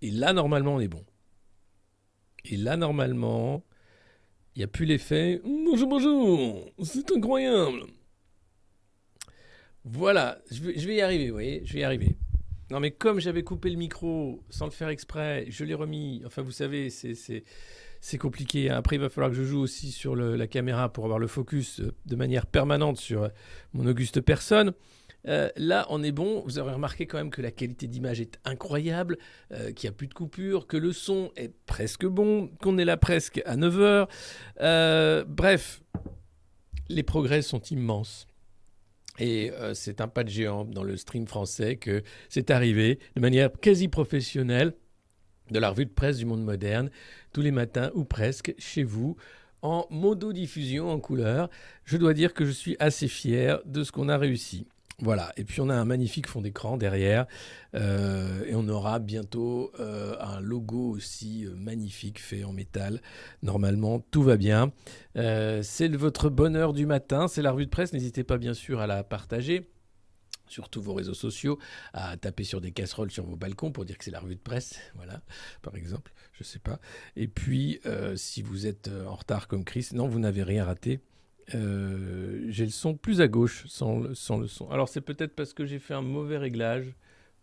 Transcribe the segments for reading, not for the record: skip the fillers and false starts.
Et là, normalement, on est bon. Et là, normalement, il n'y a plus l'effet « Bonjour, bonjour, c'est incroyable !» Voilà, je vais y arriver, vous voyez, je vais y arriver. Non, mais comme j'avais coupé le micro sans le faire exprès, je l'ai remis. Enfin, vous savez, c'est compliqué. Après, il va falloir que je joue aussi sur la caméra pour avoir le focus de manière permanente sur mon auguste personne. Là, on est bon. Vous aurez remarqué quand même que la qualité d'image est incroyable, qu'il n'y a plus de coupure, que le son est presque bon, qu'on est là presque à 9 heures. Bref, les progrès sont immenses. Et c'est un pas de géant dans le stream français que c'est arrivé de manière quasi professionnelle de la revue de presse du monde moderne, tous les matins ou presque, chez vous, en modo-diffusion en couleur. Je dois dire que je suis assez fier de ce qu'on a réussi. Voilà, et puis on a un magnifique fond d'écran derrière, et on aura bientôt un logo aussi magnifique fait en métal. Normalement, tout va bien. C'est votre bonheur du matin, c'est la revue de presse. N'hésitez pas bien sûr à la partager sur tous vos réseaux sociaux, à taper sur des casseroles sur vos balcons pour dire que c'est la revue de presse, voilà, par exemple, je sais pas. Et puis, si vous êtes en retard comme Chris, non, vous n'avez rien raté. J'ai le son plus à gauche sans le son. Alors c'est peut-être parce que j'ai fait un mauvais réglage.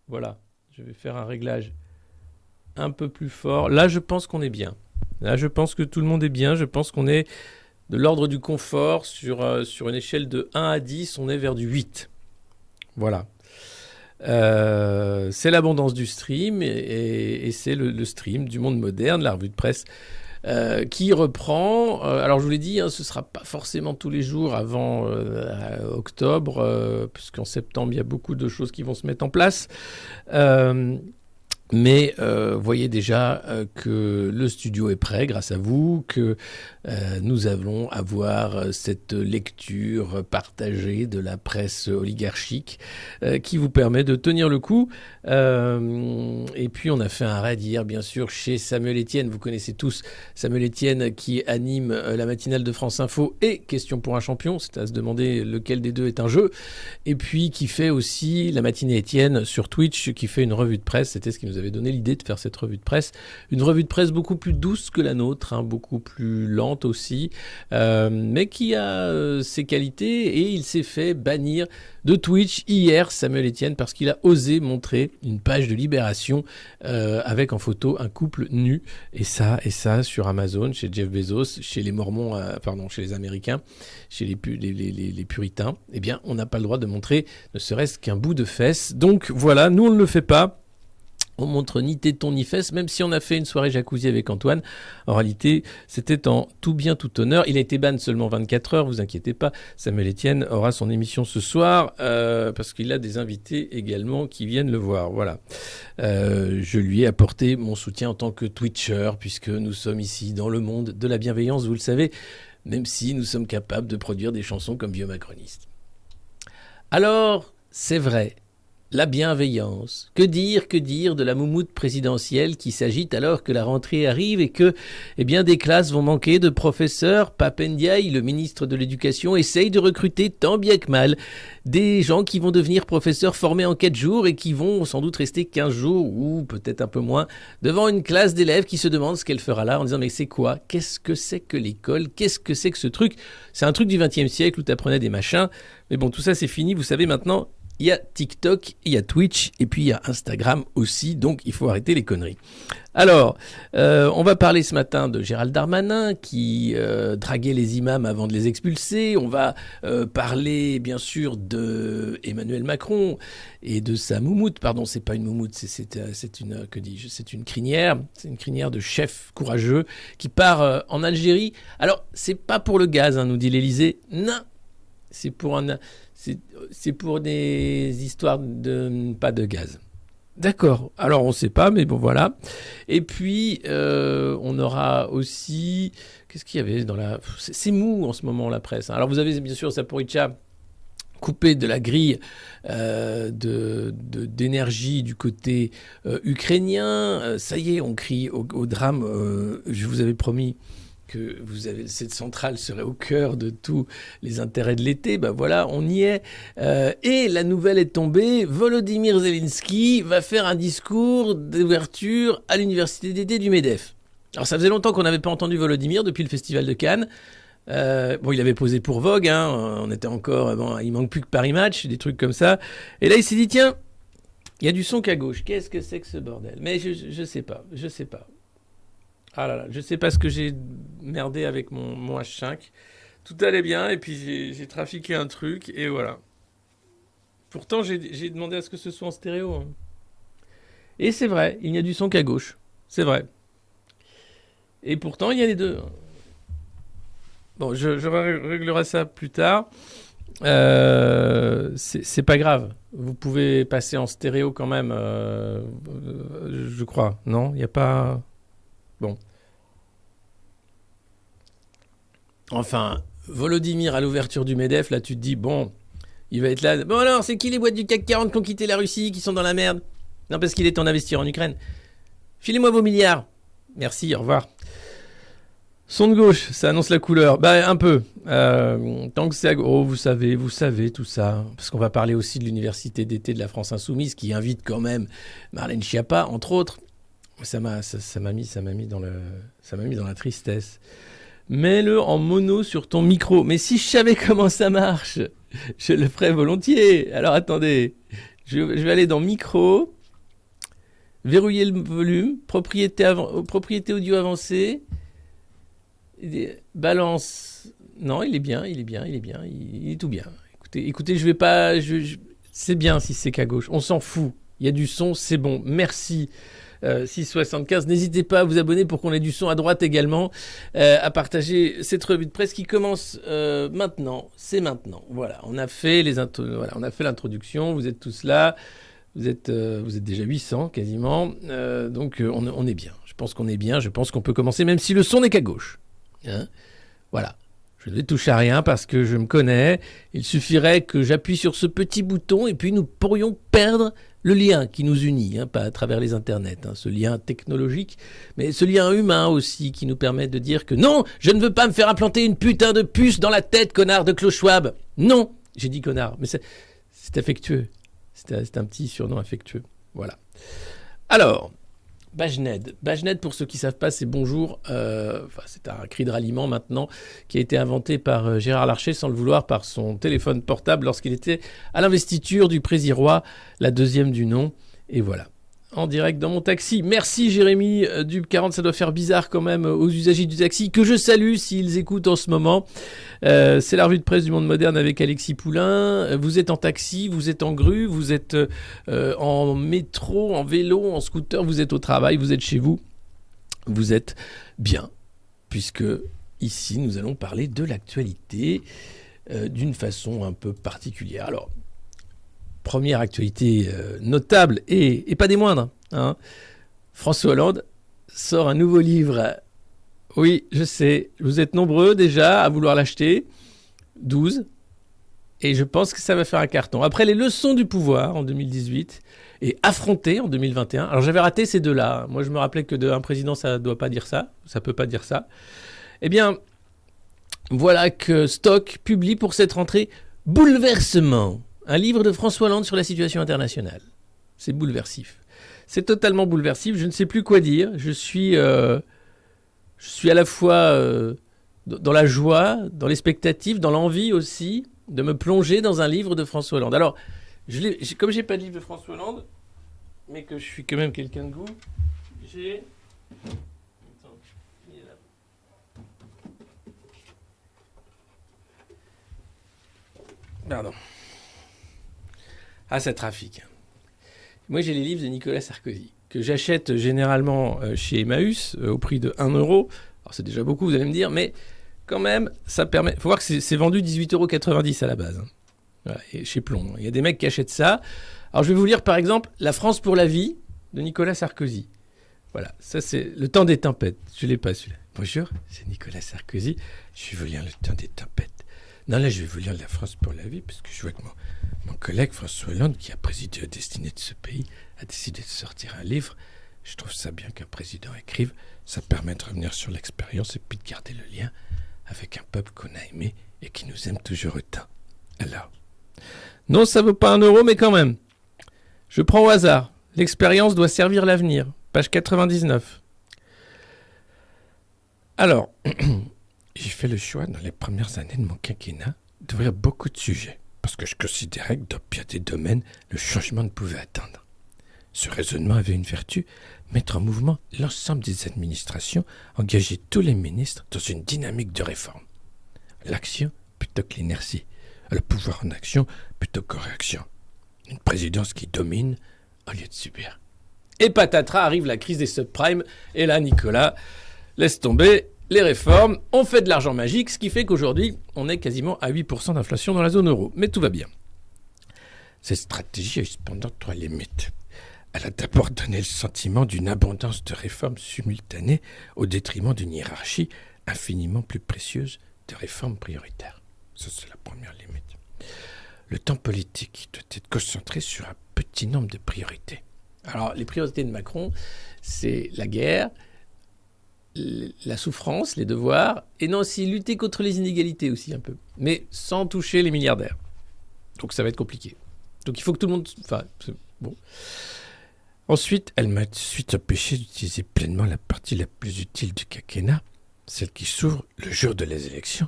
Voilà, je vais faire un réglage un peu plus fort. Là, je pense qu'on est bien. Là, je pense que tout le monde est bien. Je pense qu'on est de l'ordre du confort sur une échelle de 1 à 10, on est vers du 8. Voilà. C'est l'abondance du stream et c'est le stream du monde moderne, la revue de presse qui reprend. Alors je vous l'ai dit, hein, ce ne sera pas forcément tous les jours avant octobre, puisqu'en septembre, il y a beaucoup de choses qui vont se mettre en place. Mais voyez déjà que le studio est prêt grâce à vous, que nous allons avoir cette lecture partagée de la presse oligarchique qui vous permet de tenir le coup. Et puis on a fait un raid hier bien sûr chez Samuel Etienne. Vous connaissez tous Samuel Etienne qui anime la matinale de France Info et Question pour un champion. C'est à se demander lequel des deux est un jeu. Et puis qui fait aussi la matinée Etienne sur Twitch, qui fait une revue de presse. C'était ce qui nous avait donné l'idée de faire cette revue de presse. Une revue de presse beaucoup plus douce que la nôtre, hein, beaucoup plus lente aussi, mais qui a ses qualités, et il s'est fait bannir de Twitch hier, Samuel Etienne, parce qu'il a osé montrer une page de Libération avec en photo un couple nu, et ça sur Amazon, chez Jeff Bezos, chez les Mormons, chez les Américains, chez les puritains. Eh bien, on n'a pas le droit de montrer ne serait-ce qu'un bout de fesse. Donc voilà, nous on ne le fait pas. On montre ni téton ni fesses, même si on a fait une soirée jacuzzi avec Antoine. En réalité, c'était en tout bien, tout honneur. Il a été ban seulement 24 heures, vous inquiétez pas. Samuel Etienne aura son émission ce soir, parce qu'il a des invités également qui viennent le voir. Voilà. Je lui ai apporté mon soutien en tant que Twitcher, puisque nous sommes ici dans le monde de la bienveillance, vous le savez, même si nous sommes capables de produire des chansons comme vieux macronistes. Alors, c'est vrai. La bienveillance. Que dire de la moumoute présidentielle qui s'agite alors que la rentrée arrive et que des classes vont manquer de professeurs. Pape Ndiaye, le ministre de l'Éducation, essaye de recruter tant bien que mal des gens qui vont devenir professeurs formés en 4 jours et qui vont sans doute rester 15 jours ou peut-être un peu moins devant une classe d'élèves qui se demandent ce qu'elle fera là en disant mais c'est quoi ? Qu'est-ce que c'est que l'école ? Qu'est-ce que c'est que ce truc ? C'est un truc du XXe siècle où tu apprenais des machins. Mais bon, tout ça c'est fini, vous savez maintenant. Il y a TikTok, il y a Twitch, et puis il y a Instagram aussi, donc il faut arrêter les conneries. Alors, on va parler ce matin de Gérald Darmanin, qui draguait les imams avant de les expulser. On va parler, bien sûr, de Emmanuel Macron et de sa moumoute. Pardon, c'est pas une moumoute, c'est une, que dis-je, c'est une crinière. C'est une crinière de chef courageux qui part en Algérie. Alors, c'est pas pour le gaz, hein, nous dit l'Élysée. Non, c'est pour des histoires de pas de gaz. D'accord. Alors on ne sait pas, mais bon voilà. Et puis on aura aussi, qu'est-ce qu'il y avait dans la, c'est mou en ce moment la presse. Alors vous avez bien sûr Zaporizhzhia coupé de la grille d'énergie du côté ukrainien. Ça y est, on crie au drame. Je vous avais promis que cette centrale serait au cœur de tous les intérêts de l'été. Ben voilà, on y est. Et la nouvelle est tombée. Volodymyr Zelensky va faire un discours d'ouverture à l'université d'été du MEDEF. Alors ça faisait longtemps qu'on n'avait pas entendu Volodymyr depuis le festival de Cannes. Il avait posé pour Vogue, hein, on était encore, il manque plus que Paris Match, des trucs comme ça. Et là, il s'est dit, tiens, il y a du son qu'à gauche. Qu'est-ce que c'est que ce bordel? Mais je sais pas. Ah là là, je sais pas ce que j'ai merdé avec mon H5. Tout allait bien, et puis j'ai trafiqué un truc, et voilà. Pourtant, j'ai demandé à ce que ce soit en stéréo. Hein. Et c'est vrai, il n'y a du son qu'à gauche. C'est vrai. Et pourtant, il y a les deux. Bon, je réglerai ça plus tard. C'est pas grave. Vous pouvez passer en stéréo quand même, je crois. Non, il n'y a pas... Bon. Enfin, Volodymyr à l'ouverture du MEDEF, là tu te dis, bon, il va être là. Bon alors, c'est qui les boîtes du CAC 40 qui ont quitté la Russie, qui sont dans la merde? Non, parce qu'il est en investir en Ukraine. Filez-moi vos milliards. Merci, au revoir. Son de gauche, ça annonce la couleur. Bah, un peu. Tant que c'est à gauche. Oh, vous savez tout ça. Parce qu'on va parler aussi de l'université d'été de la France Insoumise qui invite quand même Marlène Schiappa, entre autres. Ça m'a mis dans la tristesse. Mets-le en mono sur ton micro. Mais si je savais comment ça marche, je le ferais volontiers. Alors attendez. Je vais aller dans micro, verrouiller le volume, propriété audio avancée. Balance. Non, il est bien. Il est tout bien. Écoutez, je vais pas. C'est bien si c'est qu'à gauche. On s'en fout. Il y a du son, c'est bon. Merci. 675. N'hésitez pas à vous abonner pour qu'on ait du son à droite également. À partager cette revue de presse qui commence maintenant. C'est maintenant. Voilà. On a fait l'introduction. Vous êtes tous là. Vous êtes déjà 800 quasiment. Donc on est bien. Je pense qu'on est bien. Je pense qu'on peut commencer même si le son n'est qu'à gauche. Hein, voilà, je ne vais toucher à rien parce que je me connais. Il suffirait que j'appuie sur ce petit bouton et puis nous pourrions perdre le lien qui nous unit, hein, pas à travers les internets, hein, ce lien technologique, mais ce lien humain aussi qui nous permet de dire que non, je ne veux pas me faire implanter une putain de puce dans la tête, connard de Klaus Schwab. Non, j'ai dit connard, mais c'est affectueux. C'est un petit surnom affectueux. Voilà. Alors... Bajned, pour ceux qui ne savent pas, c'est bonjour. C'est un cri de ralliement maintenant qui a été inventé par Gérard Larcher, sans le vouloir, par son téléphone portable lorsqu'il était à l'investiture du Prési-Roi, la deuxième du nom. Et voilà. En direct dans mon taxi. Merci Jérémy du 40, ça doit faire bizarre quand même aux usagers du taxi, que je salue s'ils écoutent en ce moment. C'est la revue de presse du Monde Moderne avec Alexis Poulain. Vous êtes en taxi, vous êtes en grue, vous êtes en métro, en vélo, en scooter, vous êtes au travail, vous êtes chez vous. Vous êtes bien, puisque ici nous allons parler de l'actualité d'une façon un peu particulière. Alors, première actualité notable et pas des moindres. Hein. François Hollande sort un nouveau livre. Oui, je sais, vous êtes nombreux déjà à vouloir l'acheter. 12. Et je pense que ça va faire un carton. Après les leçons du pouvoir en 2018 et affronter en 2021. Alors j'avais raté ces deux-là. Moi je me rappelais que d'un président ça ne doit pas dire ça. Ça ne peut pas dire ça. Eh bien, voilà que Stock publie pour cette rentrée Bouleversement. Un livre de François Hollande sur la situation internationale. C'est bouleversif. C'est totalement bouleversif. Je ne sais plus quoi dire. Je suis à la fois dans la joie, dans l'expectative, dans l'envie aussi de me plonger dans un livre de François Hollande. Alors, comme je n'ai pas de livre de François Hollande, mais que je suis quand même quelqu'un de goût, j'ai... Attends, il est là. Pardon. Ah, ça trafique. Moi, j'ai les livres de Nicolas Sarkozy, que j'achète généralement chez Emmaüs au prix de 1 euro. Alors, c'est déjà beaucoup, vous allez me dire, mais quand même, ça permet... Il faut voir que c'est vendu 18,90 € à la base. Hein. Voilà, et chez Plomb. Il y a des mecs qui achètent ça. Alors, je vais vous lire, par exemple, La France pour la vie de Nicolas Sarkozy. Voilà, ça, c'est Le temps des tempêtes. Je ne l'ai pas, celui-là. Bonjour, c'est Nicolas Sarkozy. Je vais vous lire Le temps des tempêtes. Non, là, je vais vous lire La France pour la vie, parce que je vois que mon collègue François Hollande, qui a présidé la destinée de ce pays, a décidé de sortir un livre Je trouve ça bien qu'un président écrive. Ça permet de revenir sur l'expérience et puis de garder le lien avec un peuple qu'on a aimé et qui nous aime toujours autant. Alors, non, ça vaut pas 1 euro, mais quand même. Je prends au hasard. L'expérience doit servir l'avenir. Page 99. Alors, j'ai fait le choix dans les premières années de mon quinquennat d'ouvrir beaucoup de sujets, parce que je considérais que dans bien des domaines, le changement ne pouvait attendre. Ce raisonnement avait une vertu, mettre en mouvement l'ensemble des administrations, engager tous les ministres dans une dynamique de réforme. L'action plutôt que l'inertie, le pouvoir en action plutôt qu'en réaction. Une présidence qui domine au lieu de subir. Et patatras, arrive la crise des subprimes, et là, Nicolas, laisse tomber les réformes, on fait de l'argent magique, ce qui fait qu'aujourd'hui, on est quasiment à 8% d'inflation dans la zone euro. Mais tout va bien. Cette stratégie a eu cependant 3 limites. Elle a d'abord donné le sentiment d'une abondance de réformes simultanées au détriment d'une hiérarchie infiniment plus précieuse de réformes prioritaires. Ça, c'est la première limite. Le temps politique doit être concentré sur un petit nombre de priorités. Alors, les priorités de Macron, c'est la guerre, la souffrance, les devoirs, et non, aussi lutter contre les inégalités aussi un peu, mais sans toucher les milliardaires. Donc ça va être compliqué. Donc il faut que tout le monde... Enfin, bon. Ensuite, elle m'a ensuite empêché d'utiliser pleinement la partie la plus utile du quinquennat, celle qui s'ouvre le jour de l'élection,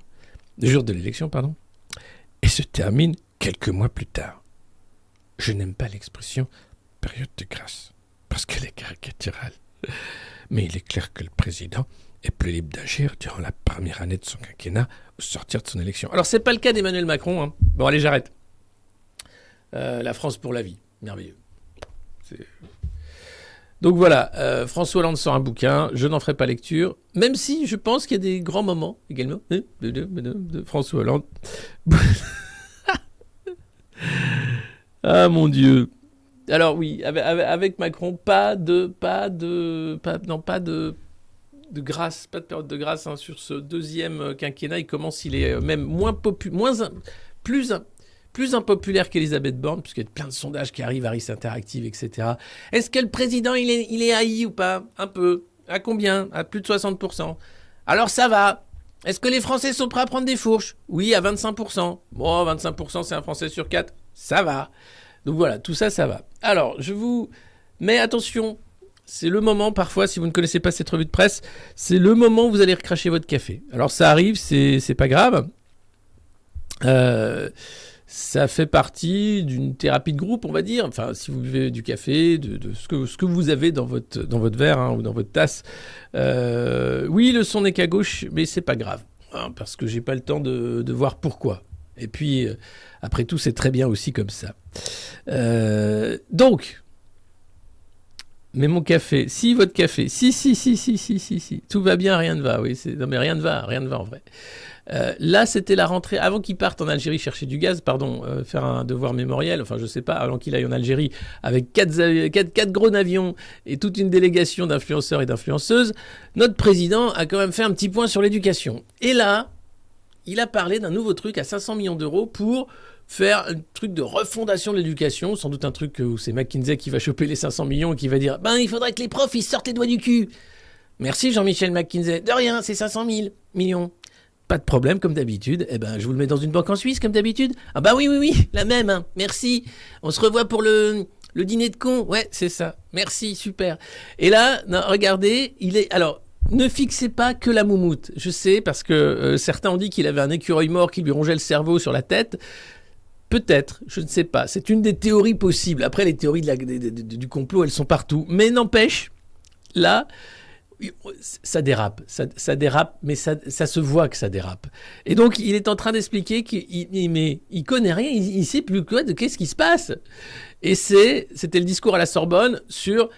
et se termine quelques mois plus tard. Je n'aime pas l'expression « période de grâce » parce qu'elle est caricaturale. Mais il est clair que le président est plus libre d'agir durant la première année de son quinquennat ou sortir de son élection. Alors, c'est pas le cas d'Emmanuel Macron. Hein. Bon, allez, j'arrête. La France pour la vie. Merveilleux. Donc voilà, François Hollande sort un bouquin, je n'en ferai pas lecture, même si je pense qu'il y a des grands moments également de François Hollande. Ah mon Dieu. Alors oui, avec Macron, pas de grâce, pas de période de grâce hein, sur ce deuxième quinquennat. Il commence, il est même plus impopulaire qu'Elisabeth Borne, puisqu'il y a plein de sondages qui arrivent, Harris Interactive, etc. Est-ce que le président, il est haï ou pas? Un peu. À combien? À plus de 60%. Alors ça va. Est-ce que les Français sont prêts à prendre des fourches? Oui, à 25%. Bon, 25%, c'est un Français sur 4. Ça va. Donc voilà, tout ça, ça va. Alors, mais attention, c'est le moment, parfois, si vous ne connaissez pas cette revue de presse, c'est le moment où vous allez recracher votre café. Alors ça arrive, c'est pas grave. Ça fait partie d'une thérapie de groupe, on va dire. Enfin, si vous buvez du café, de ce que vous avez dans votre verre hein, ou dans votre tasse. Oui, le son n'est qu'à gauche, mais c'est pas grave. Hein, parce que j'ai pas le temps de voir pourquoi. Et puis, après tout, c'est très bien aussi comme ça. Donc, mais mon café, votre café, si, tout va bien, rien ne va. Oui, non mais rien ne va en vrai. Là, c'était la rentrée, avant qu'il parte en Algérie chercher du gaz, faire un devoir mémoriel, enfin je sais pas, avant qu'il aille en Algérie, avec quatre gros avions et toute une délégation d'influenceurs et d'influenceuses, notre président a quand même fait un petit point sur l'éducation. Et là, il a parlé d'un nouveau truc à 500 millions d'euros pour faire un truc de refondation de l'éducation, sans doute un truc où c'est McKinsey qui va choper les 500 millions et qui va dire « Ben, il faudrait que les profs, ils sortent les doigts du cul !» Merci Jean-Michel McKinsey. De rien, c'est 500 000 millions. Pas de problème, comme d'habitude. Eh ben, je vous le mets dans une banque en Suisse, comme d'habitude. Ah bah oui, la même. Hein. Merci. On se revoit pour le dîner de cons. Ouais, c'est ça. Merci, super. Et là, non, regardez, alors, ne fixez pas que la moumoute. Je sais, parce que certains ont dit qu'il avait un écureuil mort qui lui rongeait le cerveau sur la tête. Peut-être, je ne sais pas. C'est une des théories possibles. Après, les théories du complot, elles sont partout. Mais n'empêche, là... ça dérape, mais ça se voit que ça dérape. Et donc, il est en train d'expliquer qu'il connaît rien, il sait plus quoi de qu'est-ce qui se passe. Et c'était le discours à la Sorbonne sur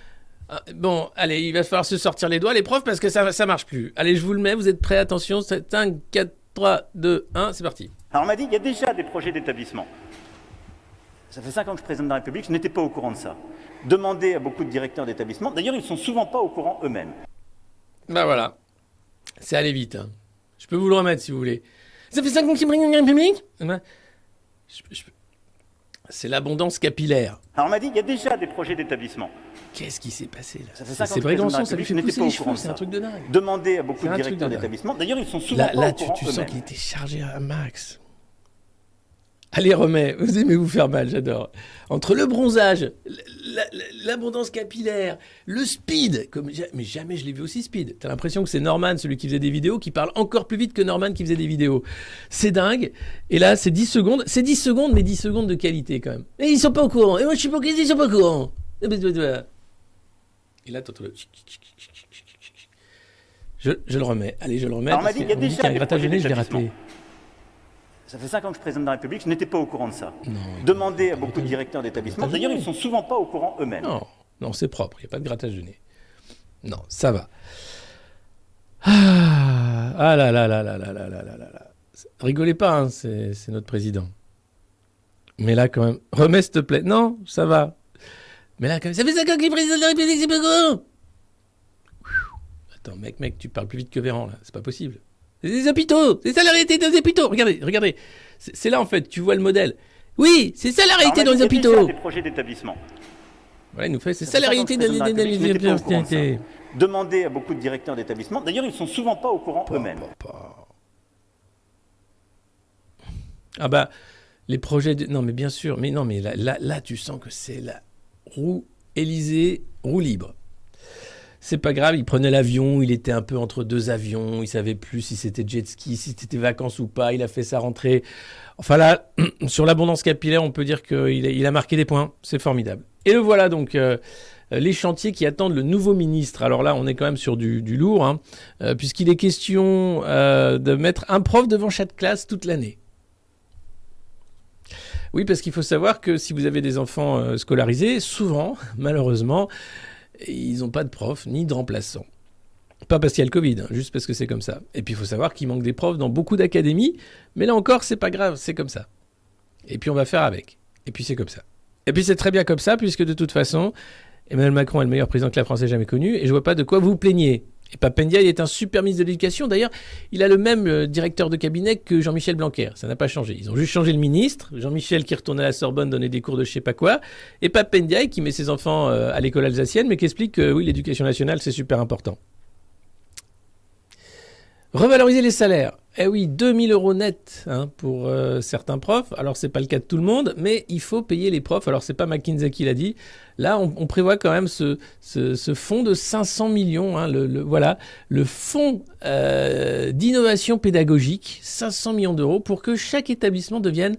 bon, allez, il va falloir se sortir les doigts, les profs, parce que ça marche plus. Allez, je vous le mets, vous êtes prêts? Attention, 5, 4, 3, 2, 1, c'est parti. Alors, on m'a dit qu'il y a déjà des projets d'établissement. Ça fait 5 ans que je suis président de la République, je n'étais pas au courant de ça. Demandez à beaucoup de directeurs d'établissement, d'ailleurs, ils ne sont souvent pas au courant eux-mêmes. Ben voilà, c'est allé vite. Hein. Je peux vous le remettre si vous voulez. Ça fait 5 ans que je suis président de la République. C'est l'abondance capillaire. Alors on m'a dit qu'il y a déjà des projets d'établissement Qu'est-ce qui s'est passé là? Ça fait 5 ans C'est que je préside Brégançon, la ça lui République, fait je n'étais pousser pas les au cheveux, courant de c'est un ça. truc de dingue. Demandez à beaucoup C'est de un truc directeurs de dingue. d'établissement. D'ailleurs, ils sont souvent pas Là au courant tu sens eux-mêmes. qu'il était chargé à max. Allez, remets, vous aimez vous faire mal, j'adore. Entre le bronzage, l'abondance capillaire, le speed, mais jamais je l'ai vu aussi speed. T'as l'impression que c'est Norman, celui qui faisait des vidéos, qui parle encore plus vite que Norman qui faisait des vidéos. C'est dingue. Et là, c'est 10 secondes. C'est 10 secondes, mais 10 secondes de qualité quand même. Et ils sont pas au courant. Et moi, je suis pas au courant, ils sont pas au courant. Et là, t'entends le... Je le remets. Allez, je le remets. Alors, on m'a Parce dit, il y a qu'on me dit déjà qu'il y a un des grattage de projets nez, je l'ai d'établissement. raté. Ça fait 5 ans que je préside la République, je n'étais pas au courant de ça. Non, Demandez à beaucoup de directeurs d'établissement. grattage de D'ailleurs, nez. ils sont souvent pas au courant eux-mêmes. Non, c'est propre. Il n'y a pas de grattage de nez. Non, ça va. Ah là là là là là là là là là. Rigolez pas, hein, c'est notre président. Mais là, quand même, remets s'il te plaît. Non, ça va. Mais là, quand même, ça fait 5 ans qu'il est président de la République, c'est pas grand. Attends, mec, tu parles plus vite que Véran, là. C'est pas possible. C'est des hôpitaux. C'est ça la réalité des hôpitaux. Regardez. C'est là, en fait, tu vois le modèle. Oui, c'est ça la réalité dans les hôpitaux. Il y a déjà des projets d'établissement. Voilà, il nous fait, c'est Ça ça fait la 5 ans que réalité je dans préside la République, je n'étais pas au courant de ça. les... Demandez à beaucoup de directeurs d'établissement. D'ailleurs, ils sont souvent pas au courant eux-mêmes. Ah bah, les projets... Non, mais bien sûr. Mais non, mais là tu sens que c'est la roue Élysée, roue libre. C'est pas grave, il prenait l'avion, il était un peu entre deux avions, il savait plus si c'était jet ski, si c'était vacances ou pas, il a fait sa rentrée. Enfin là, sur l'abondance capillaire, on peut dire qu'il a marqué des points, c'est formidable. Et le voilà donc, les chantiers qui attendent le nouveau ministre. Alors là, on est quand même sur du lourd, hein, puisqu'il est question de mettre un prof devant chaque classe toute l'année. Oui, parce qu'il faut savoir que si vous avez des enfants scolarisés, souvent, malheureusement, ils n'ont pas de prof ni de remplaçants. Pas parce qu'il y a le Covid, hein, juste parce que c'est comme ça. Et puis il faut savoir qu'il manque des profs dans beaucoup d'académies, mais là encore, c'est pas grave, c'est comme ça. Et puis on va faire avec. Et puis c'est comme ça. Et puis c'est très bien comme ça, puisque de toute façon, Emmanuel Macron est le meilleur président que la France ait jamais connu, et je vois pas de quoi vous vous plaignez. Et Pape Ndiaye est un super ministre de l'Éducation. D'ailleurs, il a le même directeur de cabinet que Jean-Michel Blanquer. Ça n'a pas changé. Ils ont juste changé le ministre. Jean-Michel qui retourne à la Sorbonne donner des cours de je sais pas quoi. Et Pape Ndiaye qui met ses enfants à l'école alsacienne, mais qui explique que oui, l'éducation nationale, c'est super important. Revaloriser les salaires. Eh oui, 2000 € net hein, pour certains profs. Alors, c'est pas le cas de tout le monde, mais il faut payer les profs. Alors, c'est pas McKinsey qui l'a dit. Là, on prévoit quand même ce fonds de 500 millions. Hein, voilà, le fonds d'innovation pédagogique, 500 millions d'euros pour que chaque établissement devienne,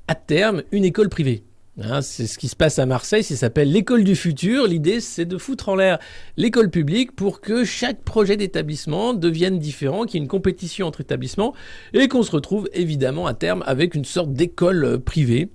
à terme, une école privée. Hein, c'est ce qui se passe à Marseille, ça s'appelle l'école du futur. L'idée, c'est de foutre en l'air l'école publique pour que chaque projet d'établissement devienne différent, qu'il y ait une compétition entre établissements et qu'on se retrouve évidemment à terme avec une sorte d'école privée.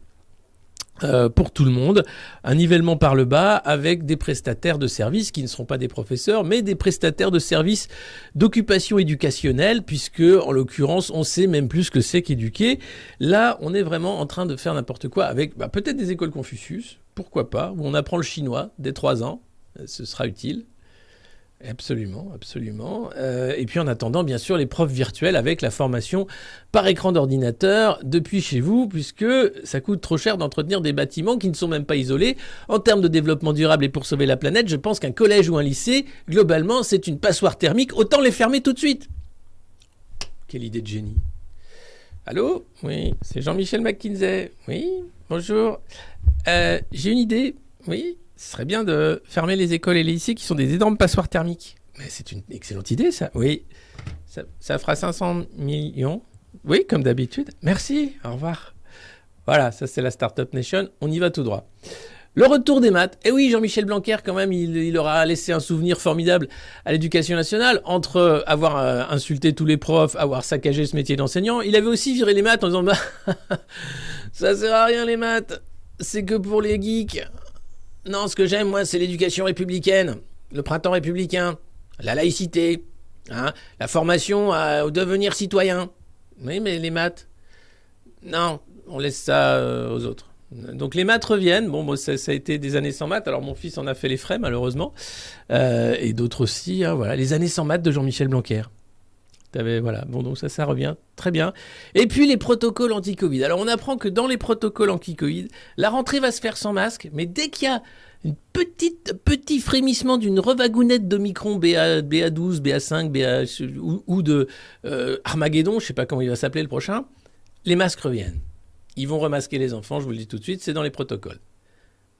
Pour tout le monde, un nivellement par le bas avec des prestataires de services qui ne seront pas des professeurs, mais des prestataires de services d'occupation éducationnelle, puisque en l'occurrence, on sait même plus ce que c'est qu'éduquer. Là, on est vraiment en train de faire n'importe quoi avec peut-être des écoles Confucius, pourquoi pas, où on apprend le chinois dès 3 ans, ce sera utile. Absolument. Et puis en attendant, bien sûr, les profs virtuels avec la formation par écran d'ordinateur depuis chez vous, puisque ça coûte trop cher d'entretenir des bâtiments qui ne sont même pas isolés. En termes de développement durable et pour sauver la planète, je pense qu'un collège ou un lycée, globalement, c'est une passoire thermique. Autant les fermer tout de suite. Quelle idée de génie. Allô ? Oui, c'est Jean-Michel McKinsey. Oui, bonjour. J'ai une idée. Oui ? Ce serait bien de fermer les écoles et les lycées qui sont des énormes passoires thermiques. Mais c'est une excellente idée, ça. Oui, ça fera 500 millions. Oui, comme d'habitude. Merci, au revoir. Voilà, ça c'est la Startup Nation. On y va tout droit. Le retour des maths. Eh oui, Jean-Michel Blanquer, quand même, il aura laissé un souvenir formidable à l'éducation nationale. Entre avoir insulté tous les profs, avoir saccagé ce métier d'enseignant, il avait aussi viré les maths en disant ça sert à rien les maths, c'est que pour les geeks. Non, ce que j'aime, moi, c'est l'éducation républicaine, le printemps républicain, la laïcité, hein, la formation au devenir citoyen. Oui, mais les maths, non, on laisse ça aux autres. Donc les maths reviennent. Bon, ça a été des années sans maths. Alors mon fils en a fait les frais, malheureusement. Et d'autres aussi. Hein, voilà. Les années sans maths de Jean-Michel Blanquer. Voilà. Bon, donc ça revient très bien. Et puis les protocoles anti-Covid. Alors on apprend que dans les protocoles anti-Covid, la rentrée va se faire sans masque, mais dès qu'il y a un petit frémissement d'une revagounette d'Omicron BA12, BA5, ou de Armageddon, je ne sais pas comment il va s'appeler le prochain, les masques reviennent. Ils vont remasquer les enfants, je vous le dis tout de suite, c'est dans les protocoles.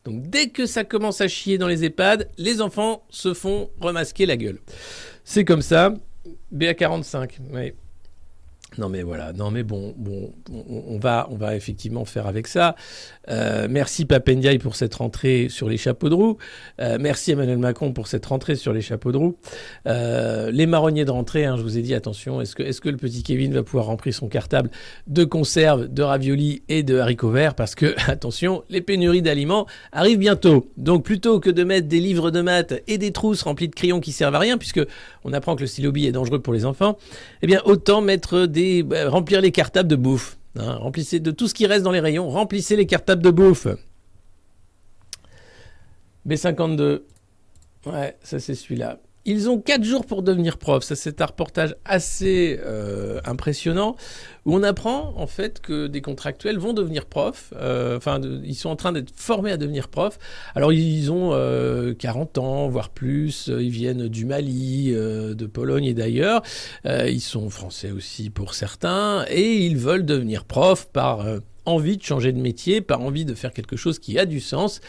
Donc dès que ça commence à chier dans les EHPAD, les enfants se font remasquer la gueule. C'est comme ça. BA45, oui. Non mais voilà, bon, on va effectivement faire avec ça. Merci Papendiaï pour cette rentrée sur les chapeaux de roue. Merci Emmanuel Macron pour cette rentrée sur les chapeaux de roue. Les marronniers de rentrée, je vous ai dit, attention, est-ce que le petit Kevin va pouvoir remplir son cartable de conserve, de raviolis et de haricots verts? Parce que, attention, les pénuries d'aliments arrivent bientôt. Donc plutôt que de mettre des livres de maths et des trousses remplies de crayons qui servent à rien, puisque on apprend que le stylo bille est dangereux pour les enfants, eh bien autant remplir les cartables de bouffe. Remplissez de tout ce qui reste dans les rayons, remplissez les cartables de bouffe. B52. Ouais, ça c'est celui-là. Ils ont 4 jours pour devenir prof. Ça, c'est un reportage assez impressionnant où on apprend en fait que des contractuels vont devenir profs. Ils sont en train d'être formés à devenir profs. Alors, ils ont 40 ans, voire plus. Ils viennent du Mali, de Pologne et d'ailleurs. Ils sont français aussi pour certains. Et ils veulent devenir profs par envie de changer de métier, par envie de faire quelque chose qui a du sens.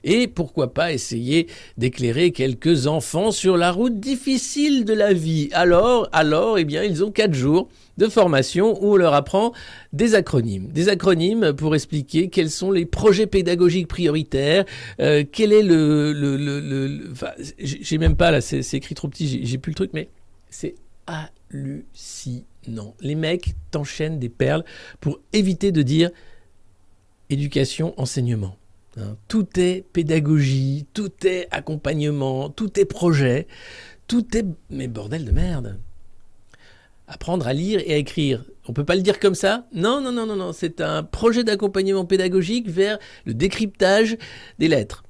Et pourquoi pas essayer d'éclairer quelques enfants sur la route difficile de la vie. Alors, eh bien, ils ont 4 jours de formation où on leur apprend des acronymes. Des acronymes pour expliquer quels sont les projets pédagogiques prioritaires, quel est j'ai même pas, là, c'est écrit trop petit, j'ai plus le truc, mais c'est hallucinant. Les mecs t'enchaînent des perles pour éviter de dire éducation, enseignement. Tout est pédagogie, tout est accompagnement, tout est projet, tout est... Mais bordel de merde. Apprendre à lire et à écrire. On peut pas le dire comme ça ? Non. C'est un projet d'accompagnement pédagogique vers le décryptage des lettres.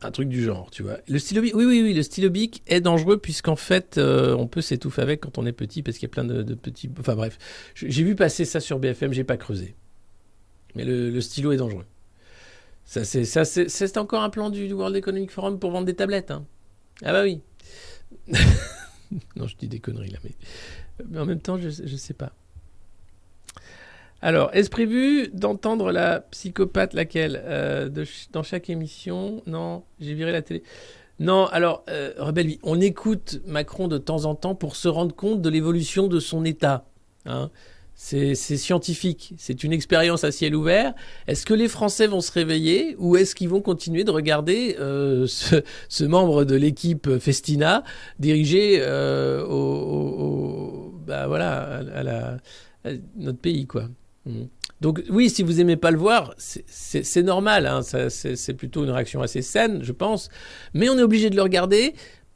Un truc du genre, tu vois. Le stylo bic, oui, le stylo bic est dangereux puisqu'en fait, on peut s'étouffer avec quand on est petit parce qu'il y a plein de petits... Enfin bref, j'ai vu passer ça sur BFM, j'ai pas creusé. Mais le stylo est dangereux. C'est encore un plan du World Economic Forum pour vendre des tablettes. Ah bah oui. Non, je dis des conneries là, mais en même temps, je sais pas. Alors, est-ce prévu d'entendre la psychopathe laquelle dans chaque émission? Non, j'ai viré la télé. Non, alors, Rebelle Vie, on écoute Macron de temps en temps pour se rendre compte de l'évolution de son État. C'est scientifique, c'est une expérience à ciel ouvert. Est-ce que les Français vont se réveiller ou est-ce qu'ils vont continuer de regarder ce membre de l'équipe Festina dirigé à notre pays, quoi. Donc oui, si vous aimez pas le voir, c'est normal, c'est plutôt une réaction assez saine, je pense. Mais on est obligé de le regarder,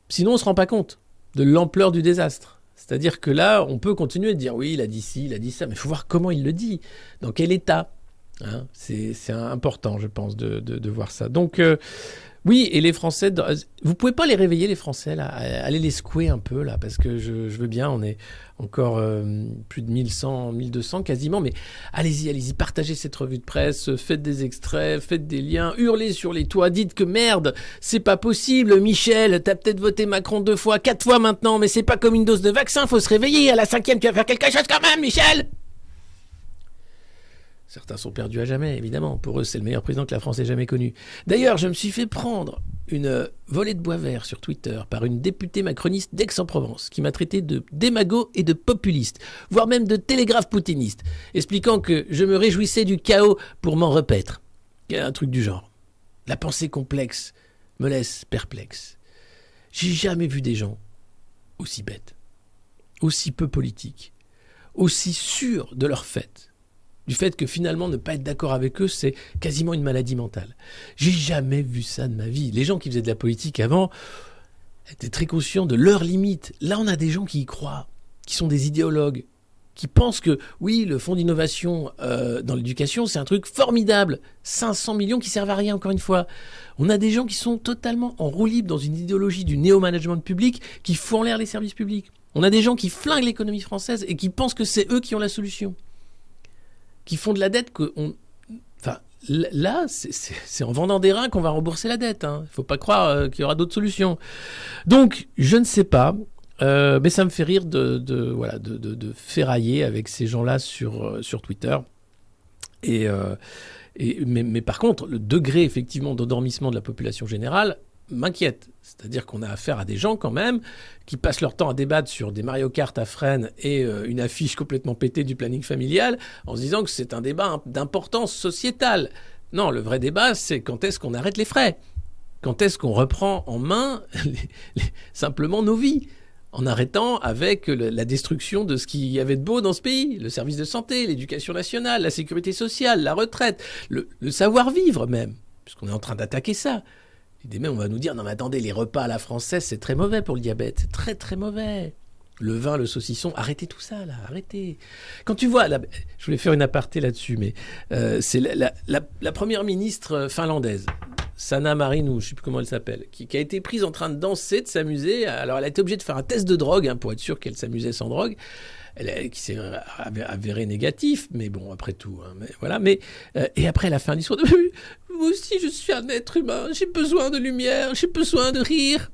sinon on se rend pas compte de l'ampleur du désastre. C'est-à-dire que là, on peut continuer de dire oui, il a dit ci, il a dit ça, mais il faut voir comment il le dit, dans quel état. C'est important, je pense, de voir ça. Donc, oui, et les Français, vous pouvez pas les réveiller, les Français, là, allez les secouer un peu, là, parce que je veux bien, on est encore plus de 1100, 1200 quasiment, mais allez-y, partagez cette revue de presse, faites des extraits, faites des liens, hurlez sur les toits, dites que merde, c'est pas possible, Michel, t'as peut-être voté Macron 2 fois, 4 fois maintenant, mais c'est pas comme une dose de vaccin, faut se réveiller, à la 5e, tu vas faire quelque chose quand même, Michel! Certains sont perdus à jamais, évidemment. Pour eux, c'est le meilleur président que la France ait jamais connu. D'ailleurs, je me suis fait prendre une volée de bois vert sur Twitter par une députée macroniste d'Aix-en-Provence qui m'a traité de démago et de populiste, voire même de télégraphe poutiniste, expliquant que je me réjouissais du chaos pour m'en repaître. Un truc du genre. La pensée complexe me laisse perplexe. J'ai jamais vu des gens aussi bêtes, aussi peu politiques, aussi sûrs de leur fait. Du fait que finalement ne pas être d'accord avec eux, c'est quasiment une maladie mentale. J'ai jamais vu ça de ma vie. Les gens qui faisaient de la politique avant étaient très conscients de leurs limites. Là, on a des gens qui y croient, qui sont des idéologues, qui pensent que, oui, le fonds d'innovation dans l'éducation, c'est un truc formidable. 500 millions qui servent à rien, encore une fois. On a des gens qui sont totalement en roue libre dans une idéologie du néo-management public qui fout en l'air les services publics. On a des gens qui flinguent l'économie française et qui pensent que c'est eux qui ont la solution. Qui font de la dette Enfin, là, c'est en vendant des reins qu'on va rembourser la dette. Il ne faut pas croire qu'il y aura d'autres solutions. Donc, je ne sais pas, mais ça me fait rire de ferrailler avec ces gens-là sur Twitter. Mais par contre, le degré effectivement d'endormissement de la population générale m'inquiète. C'est-à-dire qu'on a affaire à des gens quand même qui passent leur temps à débattre sur des Mario Kart à Fresnes et une affiche complètement pétée du planning familial en se disant que c'est un débat d'importance sociétale. Non, le vrai débat, c'est quand est-ce qu'on arrête les frais ? Quand est-ce qu'on reprend en main simplement nos vies ? En arrêtant avec la destruction de ce qu'il y avait de beau dans ce pays, le service de santé, l'éducation nationale, la sécurité sociale, la retraite, le savoir-vivre même, puisqu'on est en train d'attaquer ça. Et demain, on va nous dire, non mais attendez, les repas à la française, c'est très mauvais pour le diabète, c'est très très mauvais. Le vin, le saucisson, arrêtez tout ça là, arrêtez. Quand tu vois, je voulais faire une aparté là-dessus, mais c'est la première ministre finlandaise, Sanna Marin, ou je ne sais plus comment elle s'appelle, qui a été prise en train de danser, de s'amuser. Alors elle a été obligée de faire un test de drogue pour être sûre qu'elle s'amusait sans drogue, qui s'est avéré négatif, mais bon, après tout. Mais voilà. Et après, elle a fait un discours de « Moi aussi, je suis un être humain, j'ai besoin de lumière, j'ai besoin de rire.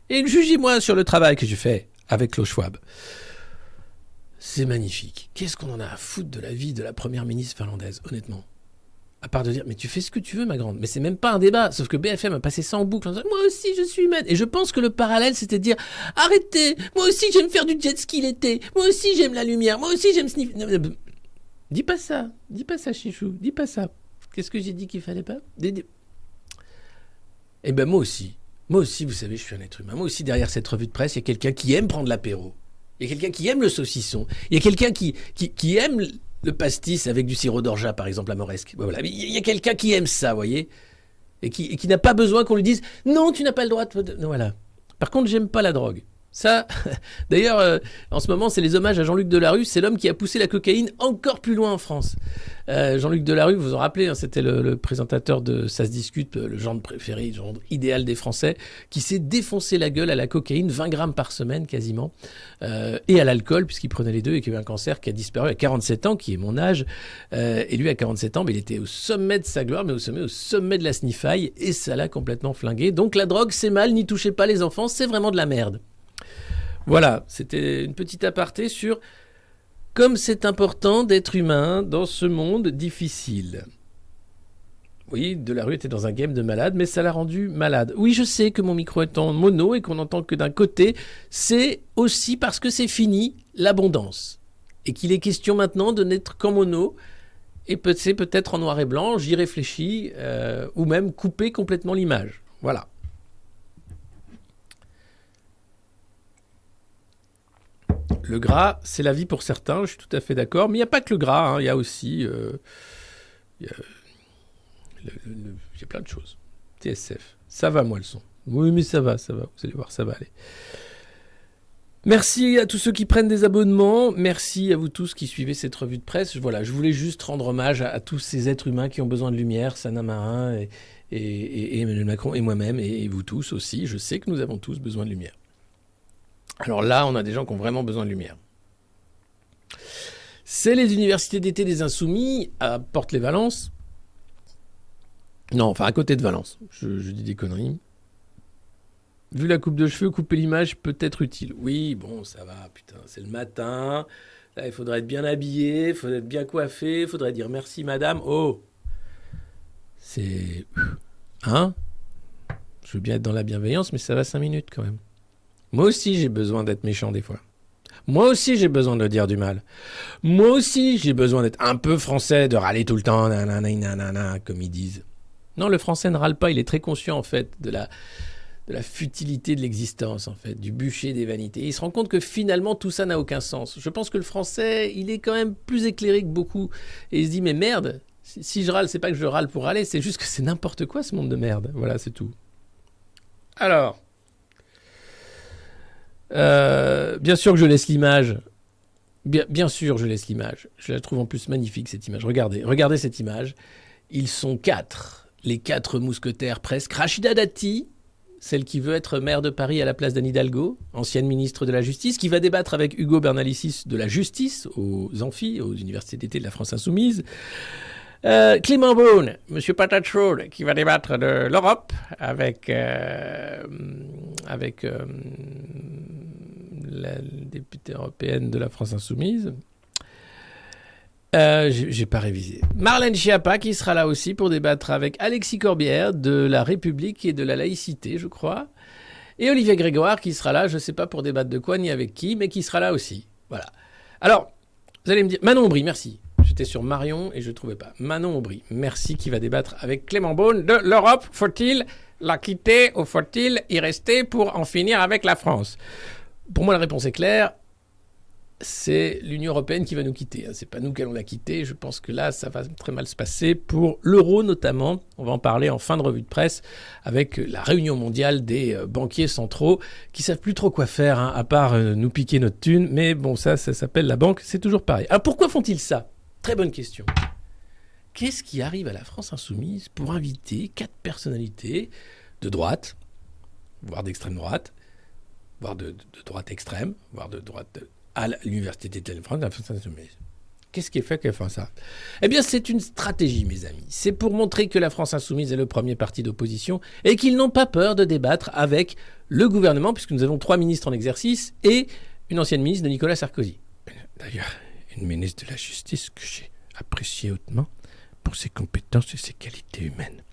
Et jugez-moi sur le travail que je fais avec Klaus Schwab. » C'est magnifique. Qu'est-ce qu'on en a à foutre de la vie de la première ministre finlandaise, honnêtement ? À part de dire, mais tu fais ce que tu veux, ma grande. Mais c'est même pas un débat. Sauf que BFM a passé ça en boucle en disant, moi aussi, je suis humaine. Et je pense que le parallèle, c'était de dire, arrêtez, moi aussi, j'aime faire du jet ski l'été. Moi aussi, j'aime la lumière. Moi aussi, j'aime sniffer. Dis pas ça, Chichou. Dis pas ça. Qu'est-ce que j'ai dit qu'il fallait pas ? Eh ben, moi aussi, vous savez, je suis un être humain. Moi aussi, derrière cette revue de presse, il y a quelqu'un qui aime prendre l'apéro. Il y a quelqu'un qui aime le saucisson. Il y a quelqu'un qui aime le pastis avec du sirop d'orgeat, par exemple, à Moresque. Voilà. Il y a quelqu'un qui aime ça, vous voyez, et qui n'a pas besoin qu'on lui dise « Non, tu n'as pas le droit de... » Voilà. Par contre, j'aime pas la drogue. Ça, d'ailleurs, en ce moment, c'est les hommages à Jean-Luc Delarue. C'est l'homme qui a poussé la cocaïne encore plus loin en France. Jean-Luc Delarue, vous vous en rappelez, c'était le présentateur de Ça se discute, le genre préféré, le genre idéal des Français, qui s'est défoncé la gueule à la cocaïne, 20 grammes par semaine quasiment, et à l'alcool, puisqu'il prenait les deux, et qui a eu un cancer qui a disparu à 47 ans, qui est mon âge. Et lui, à 47 ans, mais il était au sommet de sa gloire, mais au sommet de la sniffaille, et ça l'a complètement flingué. Donc la drogue, c'est mal, n'y touchez pas les enfants, c'est vraiment de la merde. Voilà, c'était une petite aparté sur comme c'est important d'être humain dans ce monde difficile. Oui, Delarue était dans un game de malade, mais ça l'a rendu malade. Oui, je sais que mon micro est en mono et qu'on n'entend que d'un côté. C'est aussi parce que c'est fini l'abondance. Et qu'il est question maintenant de n'être qu'en mono. Et c'est peut-être en noir et blanc, j'y réfléchis, ou même couper complètement l'image. Voilà. Le gras, c'est la vie pour certains, je suis tout à fait d'accord. Mais il n'y a pas que le gras, il y a aussi... il y a plein de choses. TSF. Ça va, moi, le son. Oui, mais ça va. Vous allez voir, ça va aller. Merci à tous ceux qui prennent des abonnements. Merci à vous tous qui suivez cette revue de presse. Voilà, je voulais juste rendre hommage à tous ces êtres humains qui ont besoin de lumière. Sanna Marin et Emmanuel Macron et moi-même et vous tous aussi. Je sais que nous avons tous besoin de lumière. Alors là, on a des gens qui ont vraiment besoin de lumière. C'est les universités d'été des Insoumis à Porte-les-Valences. Non, enfin à côté de Valence. Je dis des conneries. Vu la coupe de cheveux, couper l'image peut être utile. Oui, bon, ça va, putain, c'est le matin. Là, il faudrait être bien habillé, il faudrait être bien coiffé, il faudrait dire merci madame. Oh, c'est... Hein ? Je veux bien être dans la bienveillance, mais ça va 5 minutes quand même. Moi aussi, j'ai besoin d'être méchant des fois. Moi aussi, j'ai besoin de dire du mal. Moi aussi, j'ai besoin d'être un peu français, de râler tout le temps, nanana, comme ils disent. Non, le français ne râle pas, il est très conscient, en fait, de la futilité de l'existence, en fait, du bûcher des vanités. Et il se rend compte que finalement, tout ça n'a aucun sens. Je pense que le français, il est quand même plus éclairé que beaucoup. Et il se dit, mais merde, si je râle, c'est pas que je râle pour râler, c'est juste que c'est n'importe quoi, ce monde de merde. Voilà, c'est tout. Alors... bien sûr que je laisse l'image Bien sûr, je laisse l'image. Je la trouve en plus magnifique, cette image. Regardez cette image. Ils sont 4, les 4 mousquetaires presque. Rachida Dati, celle qui veut être maire de Paris à la place d'Anne Hidalgo, ancienne ministre de la Justice, qui va débattre avec Hugo Bernalicis de la Justice aux Amphis, aux universités d'été de la France Insoumise. Clément Beaune, Monsieur Patate Chaude, qui va débattre de l'Europe avec la députée européenne de la France Insoumise. J'ai pas révisé. Marlène Schiappa qui sera là aussi pour débattre avec Alexis Corbière de la République et de la laïcité, je crois. Et Olivier Grégoire qui sera là, je sais pas pour débattre de quoi ni avec qui, mais qui sera là aussi. Voilà. Alors, vous allez me dire, Manon Aubry, merci. J'étais sur Marion et je ne trouvais pas. Manon Aubry, merci, qui va débattre avec Clément Beaune de l'Europe. Faut-il la quitter ou faut-il y rester pour en finir avec la France? Pour moi, la réponse est claire. C'est l'Union européenne qui va nous quitter. C'est pas nous qui allons la quitter. Je pense que là, ça va très mal se passer pour l'euro notamment. On va en parler en fin de revue de presse avec la réunion mondiale des banquiers centraux qui savent plus trop quoi faire, à part nous piquer notre thune. Mais bon, ça s'appelle la banque. C'est toujours pareil. Alors pourquoi font-ils ça? Très bonne question. Qu'est-ce qui arrive à la France Insoumise pour inviter 4 personnalités de droite, voire d'extrême droite, voire de droite extrême, voire de droite à l'Université d'été de France, la France Insoumise? Qu'est-ce qui fait qu'elle fait ça? Eh bien, c'est une stratégie, mes amis. C'est pour montrer que la France Insoumise est le premier parti d'opposition et qu'ils n'ont pas peur de débattre avec le gouvernement, puisque nous avons 3 ministres en exercice et une ancienne ministre de Nicolas Sarkozy. D'ailleurs, une ministre de la Justice que j'ai appréciée hautement pour ses compétences et ses qualités humaines.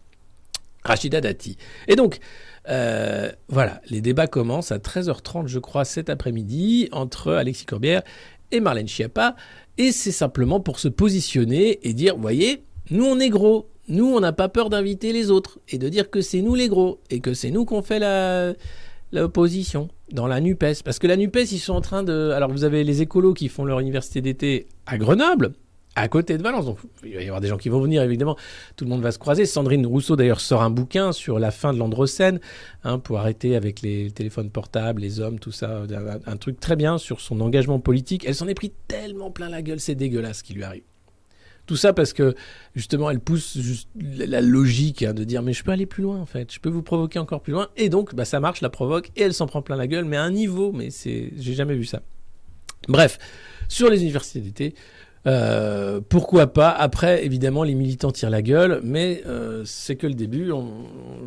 Rachida Dati. Et donc, voilà, les débats commencent à 13h30, je crois, cet après-midi, entre Alexis Corbière et Marlène Schiappa. Et c'est simplement pour se positionner et dire, vous voyez, nous on est gros, nous on n'a pas peur d'inviter les autres et de dire que c'est nous les gros et que c'est nous qu'on fait l'opposition dans la NUPES. Parce que la NUPES, ils sont en train de... Alors vous avez les écolos qui font leur université d'été à Grenoble, à côté de Valence. Donc il va y avoir des gens qui vont venir, évidemment. Tout le monde va se croiser. Sandrine Rousseau, d'ailleurs, sort un bouquin sur la fin de l'Androcène, pour arrêter avec les téléphones portables, les hommes, tout ça. Un truc très bien sur son engagement politique. Elle s'en est pris tellement plein la gueule, c'est dégueulasse ce qui lui arrive. Tout ça parce que, justement, elle pousse juste la logique de dire « mais je peux aller plus loin, en fait. Je peux vous provoquer encore plus loin. » Et donc, ça marche, la provoque, et elle s'en prend plein la gueule, mais à un niveau, j'ai jamais vu ça. Bref, sur les universités d'été, pourquoi pas? Après, évidemment, les militants tirent la gueule, mais c'est que le début.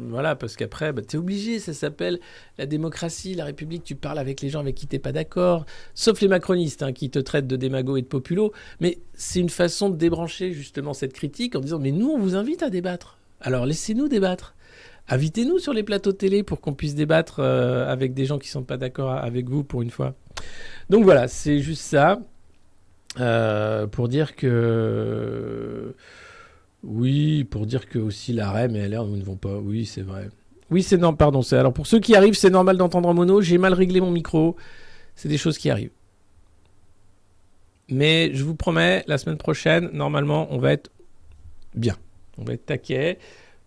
Voilà, parce qu'après, t'es obligé. Ça s'appelle la démocratie, la République. Tu parles avec les gens avec qui t'es pas d'accord, sauf les macronistes qui te traitent de démago et de populo. Mais c'est une façon de débrancher justement cette critique en disant mais nous, on vous invite à débattre. Alors laissez-nous débattre. Invitez-nous sur les plateaux de télé pour qu'on puisse débattre avec des gens qui sont pas d'accord avec vous pour une fois. Donc voilà, c'est juste ça. Pour dire que oui, pour dire que aussi la REM et LR ne vont pas. Oui, c'est vrai. Oui, c'est non, pardon. Alors pour ceux qui arrivent, c'est normal d'entendre en mono. J'ai mal réglé mon micro. C'est des choses qui arrivent. Mais je vous promets, la semaine prochaine, normalement, on va être bien. On va être taquet.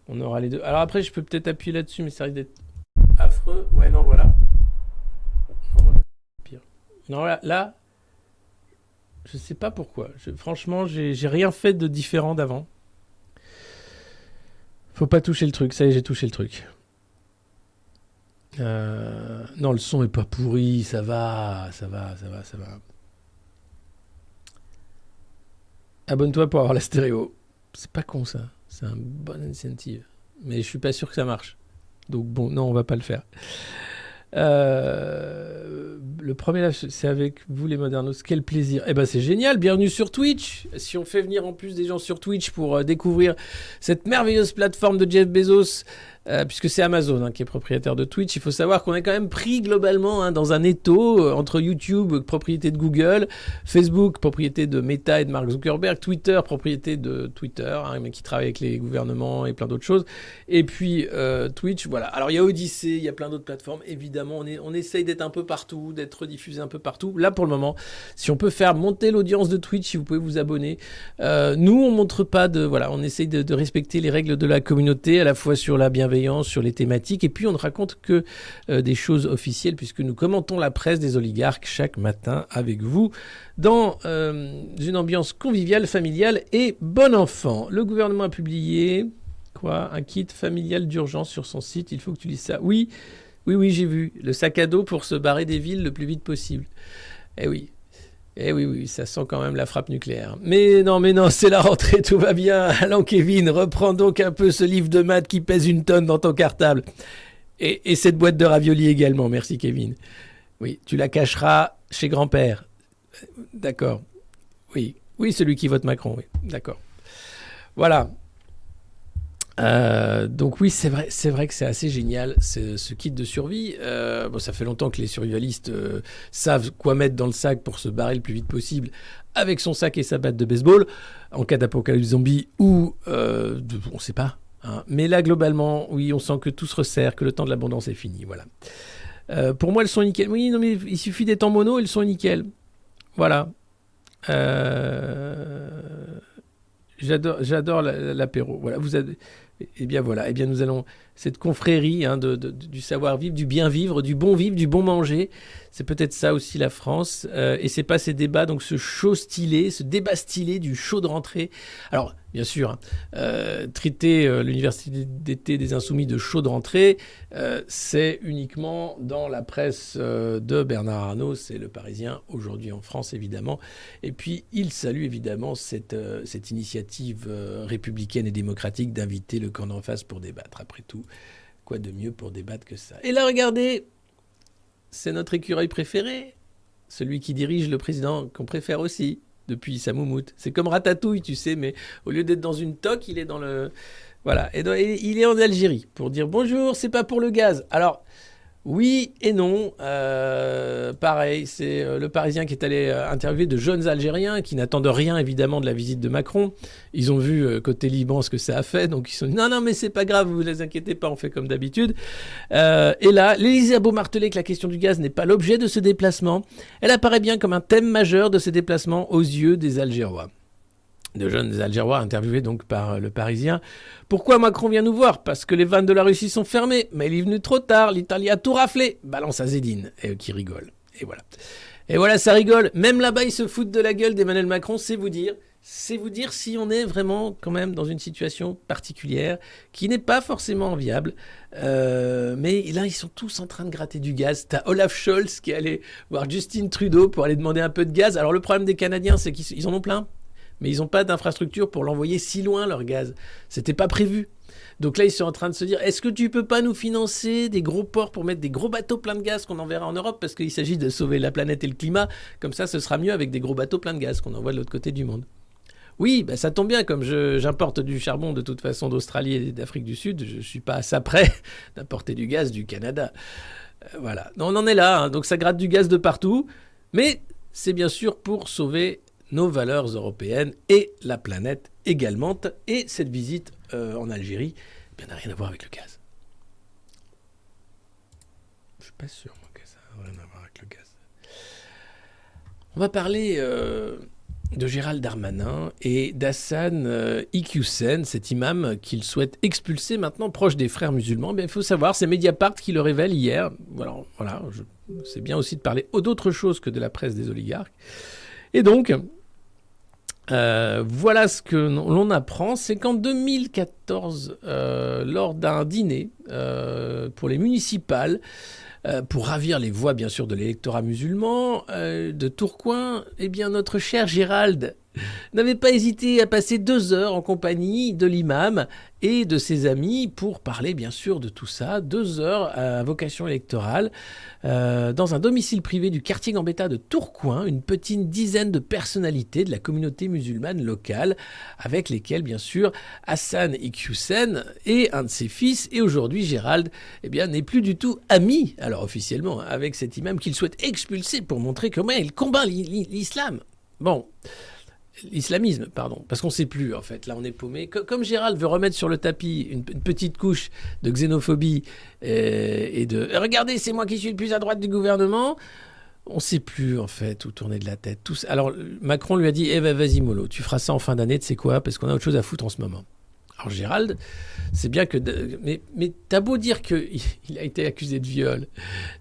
On aura les deux. Alors après, je peux peut-être appuyer là-dessus, mais ça risque d'être affreux. Ouais, non, voilà. Non, voilà. Pire. Non, là. Je sais pas pourquoi. Franchement, j'ai rien fait de différent d'avant. Faut pas toucher le truc. Ça y est, j'ai touché le truc. Non, le son est pas pourri. Ça va. Abonne-toi pour avoir la stéréo. C'est pas con, ça. C'est un bon incentive. Mais je suis pas sûr que ça marche. Donc bon, non, on va pas le faire. Le premier live, c'est avec vous les modernos. Quel plaisir. Eh ben c'est génial, bienvenue sur Twitch. Si on fait venir en plus des gens sur Twitch pour découvrir cette merveilleuse plateforme de Jeff Bezos, puisque c'est Amazon qui est propriétaire de Twitch, il faut savoir qu'on est quand même pris globalement dans un étau entre YouTube, propriété de Google, Facebook, propriété de Meta et de Mark Zuckerberg, Twitter, propriété de Twitter, mais qui travaille avec les gouvernements et plein d'autres choses, et puis Twitch, voilà. Alors il y a Odyssey, il y a plein d'autres plateformes, évidemment, on essaye d'être un peu partout, d'être diffusé un peu partout. Là pour le moment, si on peut faire monter l'audience de Twitch, si vous pouvez vous abonner, nous on montre pas on essaye de respecter les règles de la communauté, à la fois sur la bienveillance, bienveillants sur les thématiques. Et puis, on ne raconte que des choses officielles puisque nous commentons la presse des oligarques chaque matin avec vous dans une ambiance conviviale, familiale et bon enfant. Le gouvernement a publié un kit familial d'urgence sur son site. Il faut que tu lises ça. Oui, j'ai vu. Le sac à dos pour se barrer des villes le plus vite possible. Eh oui, ça sent quand même la frappe nucléaire. Mais non, c'est la rentrée, tout va bien. Allons, Kevin, reprends donc un peu ce livre de maths qui pèse 1 tonne dans ton cartable. Et cette boîte de raviolis également, merci Kevin. Oui, tu la cacheras chez grand-père. D'accord. Oui, celui qui vote Macron, oui, d'accord. Voilà. Donc oui, c'est vrai que c'est assez génial ce kit de survie. Ça fait longtemps que les survivalistes savent quoi mettre dans le sac pour se barrer le plus vite possible avec son sac et sa batte de baseball en cas d'apocalypse zombie ou on ne sait pas. Hein. Mais là, globalement, oui, on sent que tout se resserre, que le temps de l'abondance est fini. Voilà. Pour moi, le son est nickel. Oui, non, mais il suffit d'être en mono et le son est nickel. Voilà. J'adore l'apéro. Voilà, Eh bien, nous allons cette confrérie du savoir-vivre, du bien-vivre, du bon manger. C'est peut-être ça aussi la France. Et c'est pas ces débats, donc ce débat stylé du chaud de rentrée. Alors, bien sûr, traiter l'université d'été des Insoumis de chaud de rentrée, c'est uniquement dans la presse de Bernard Arnault, c'est Le Parisien aujourd'hui en France évidemment. Et puis il salue évidemment cette initiative républicaine et démocratique d'inviter le camp d'en face pour débattre. Après tout, quoi de mieux pour débattre que ça? Et là, regardez, c'est notre écureuil préféré, celui qui dirige le président qu'on préfère aussi. Depuis sa moumoute. C'est comme Ratatouille, tu sais, mais au lieu d'être dans une toque, il est dans le... Voilà. Et il est en Algérie pour dire bonjour, c'est pas pour le gaz. Alors, oui et non. Pareil, c'est le Parisien qui est allé interviewer de jeunes Algériens qui n'attendent rien, évidemment, de la visite de Macron. Ils ont vu côté Liban ce que ça a fait, donc ils sont dit non, mais c'est pas grave, vous ne les inquiétez pas, on fait comme d'habitude. Et là, l'Élysée a beau marteler que la question du gaz n'est pas l'objet de ce déplacement, elle apparaît bien comme un thème majeur de ces déplacements aux yeux des Algérois. De jeunes Algérois interviewés donc par le Parisien. Pourquoi Macron vient nous voir? Parce que les vannes de la Russie sont fermées. Mais il est venu trop tard, l'Italie a tout raflé. Balance à Zédine, et qui rigole. Et voilà, ça rigole. Même là-bas, ils se foutent de la gueule d'Emmanuel Macron, c'est vous dire si on est vraiment quand même dans une situation particulière qui n'est pas forcément enviable. Mais là, ils sont tous en train de gratter du gaz. T'as Olaf Scholz qui est allé voir Justin Trudeau pour aller demander un peu de gaz. Alors le problème des Canadiens, c'est qu'ils en ont plein. Mais ils n'ont pas d'infrastructure pour l'envoyer si loin, leur gaz. C'était pas prévu. Donc là, ils sont en train de se dire, est-ce que tu peux pas nous financer des gros ports pour mettre des gros bateaux pleins de gaz qu'on enverra en Europe? Parce qu'il s'agit de sauver la planète et le climat. Comme ça, ce sera mieux avec des gros bateaux pleins de gaz qu'on envoie de l'autre côté du monde. Oui, ça tombe bien, comme j'importe du charbon de toute façon d'Australie et d'Afrique du Sud, je ne suis pas à ça près d'importer du gaz du Canada. Voilà. On en est là, hein. Donc ça gratte du gaz de partout. Mais c'est bien sûr pour sauver nos valeurs européennes et la planète également. Et cette visite en Algérie n'a rien à voir avec le gaz. Je suis pas sûr moi, que ça n'a rien à voir avec le gaz. On va parler de Gérald Darmanin et d'Hassan Iqiyoussen, cet imam qu'il souhaite expulser maintenant proche des frères musulmans. Il faut savoir, c'est Mediapart qui le révèle hier. Voilà, c'est bien aussi de parler d'autre chose que de la presse des oligarques. Et donc, voilà ce que l'on apprend, c'est qu'en 2014, lors d'un dîner pour les municipales, pour ravir les voix bien sûr de l'électorat musulman de Tourcoing, eh bien notre cher Gérald n'avait pas hésité à passer 2 heures en compagnie de l'imam et de ses amis pour parler bien sûr de tout ça. 2 heures à vocation électorale dans un domicile privé du quartier Gambetta de Tourcoing, une petite dizaine de personnalités de la communauté musulmane locale avec lesquelles bien sûr Hassan Iqiyoussen et un de ses fils, et aujourd'hui Gérald n'est plus du tout ami, alors officiellement, avec cet imam qu'il souhaite expulser pour montrer comment il combat l'islam. L'islamisme, pardon, parce qu'on ne sait plus, en fait. Là, on est paumé. Comme Gérald veut remettre sur le tapis une petite couche de xénophobie et de « Regardez, c'est moi qui suis le plus à droite du gouvernement », on ne sait plus, en fait, où tourner de la tête. Alors, Macron lui a dit « vas-y, mollo, tu feras ça en fin d'année, tu sais quoi, parce qu'on a autre chose à foutre en ce moment. » Alors Gérald, c'est bien que... Mais t'as beau dire qu'il a été accusé de viol,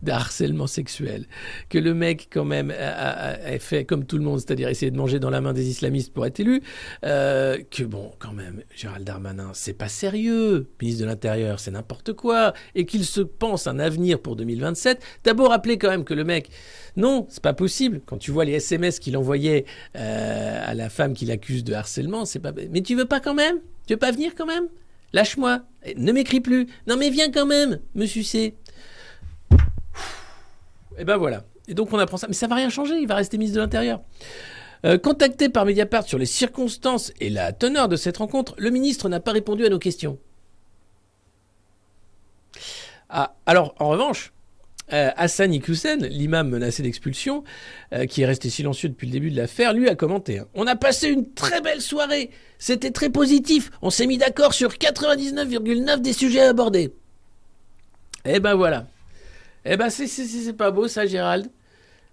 de harcèlement sexuel, que le mec quand même a fait comme tout le monde, c'est-à-dire essayer de manger dans la main des islamistes pour être élu, que bon, quand même, Gérald Darmanin, c'est pas sérieux, ministre de l'Intérieur, c'est n'importe quoi, et qu'il se pense un avenir pour 2027, t'as beau rappeler quand même que le mec... Non, c'est pas possible. Quand tu vois les SMS qu'il envoyait à la femme qu'il accuse de harcèlement, c'est pas... Mais tu veux pas quand même ? Tu veux pas venir quand même ? Lâche-moi. Ne m'écris plus. Non mais viens quand même, me sucer. Et ben voilà. Et donc on apprend ça. Mais ça va rien changer, il va rester ministre de l'Intérieur. Contacté par Mediapart sur les circonstances et la teneur de cette rencontre, le ministre n'a pas répondu à nos questions. Ah, alors, en revanche... Hassan Iqiyoussen, l'imam menacé d'expulsion, qui est resté silencieux depuis le début de l'affaire, lui a commenté « On a passé une très belle soirée, c'était très positif, on s'est mis d'accord sur 99,9 des sujets abordés. » Eh ben voilà. Eh ben c'est pas beau ça, Gérald.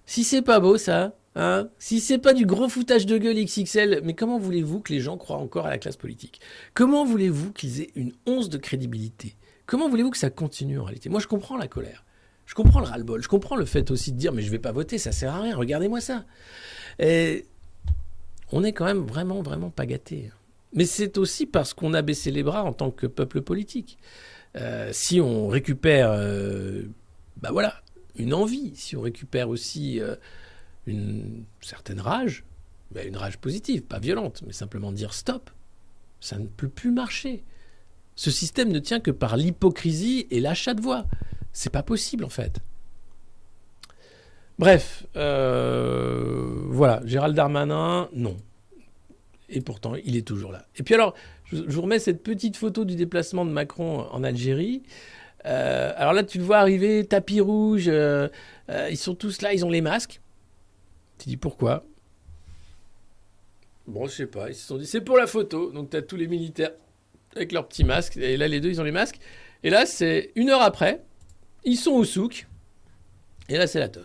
Si c'est pas beau ça, hein, si c'est pas du gros foutage de gueule XXL, mais comment voulez-vous que les gens croient encore à la classe politique ? Comment voulez-vous qu'ils aient une once de crédibilité ? Comment voulez-vous que ça continue en réalité ? Moi je comprends la colère. Je comprends le ras-le-bol, je comprends le fait aussi de dire mais je vais pas voter, ça sert à rien, regardez-moi ça. Et on est quand même vraiment pas gâtés. Mais c'est aussi parce qu'on a baissé les bras en tant que peuple politique. Si on récupère voilà, une envie, si on récupère aussi une certaine rage, une rage positive, pas violente, mais simplement dire stop, ça ne peut plus marcher. Ce système ne tient que par l'hypocrisie et l'achat de voix. C'est pas possible en fait. Bref, voilà, Gérald Darmanin, non. Et pourtant, il est toujours là. Et puis alors, je vous remets cette petite photo du déplacement de Macron en Algérie. Alors là, tu le vois arriver, tapis rouge, ils sont tous là, ils ont les masques. Tu dis pourquoi ? Bon, je sais pas, ils se sont dit, c'est pour la photo. Donc tu as tous les militaires avec leurs petits masques. Et là, les deux, ils ont les masques. Et là, c'est 1 heure après. Ils sont au souk. Et là, c'est la teuf.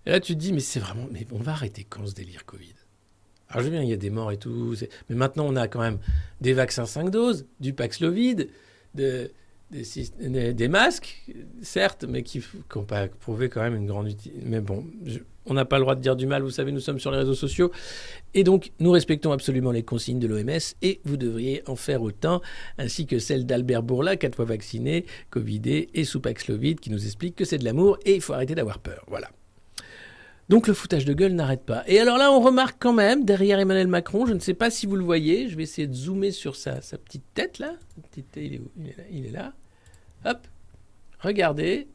Et là, tu te dis, mais c'est vraiment... Mais on va arrêter quand ce délire Covid ? Alors, je veux bien, il y a des morts et tout. Mais maintenant, on a quand même des vaccins 5 doses, du Paxlovid, des masques, certes, mais qui n'ont pas prouvé quand même une grande utilité. Mais bon, on n'a pas le droit de dire du mal. Vous savez, nous sommes sur les réseaux sociaux. Et donc, nous respectons absolument les consignes de l'OMS et vous devriez en faire autant, ainsi que celle d'Albert Bourla, 4 fois vacciné, Covidé et sous Paxlovid, qui nous explique que c'est de l'amour et il faut arrêter d'avoir peur. Voilà. Donc, le foutage de gueule n'arrête pas. Et alors là, on remarque quand même, derrière Emmanuel Macron, je ne sais pas si vous le voyez, je vais essayer de zoomer sur sa petite tête, là. Il est où ? Il est là. Hop. Regardez.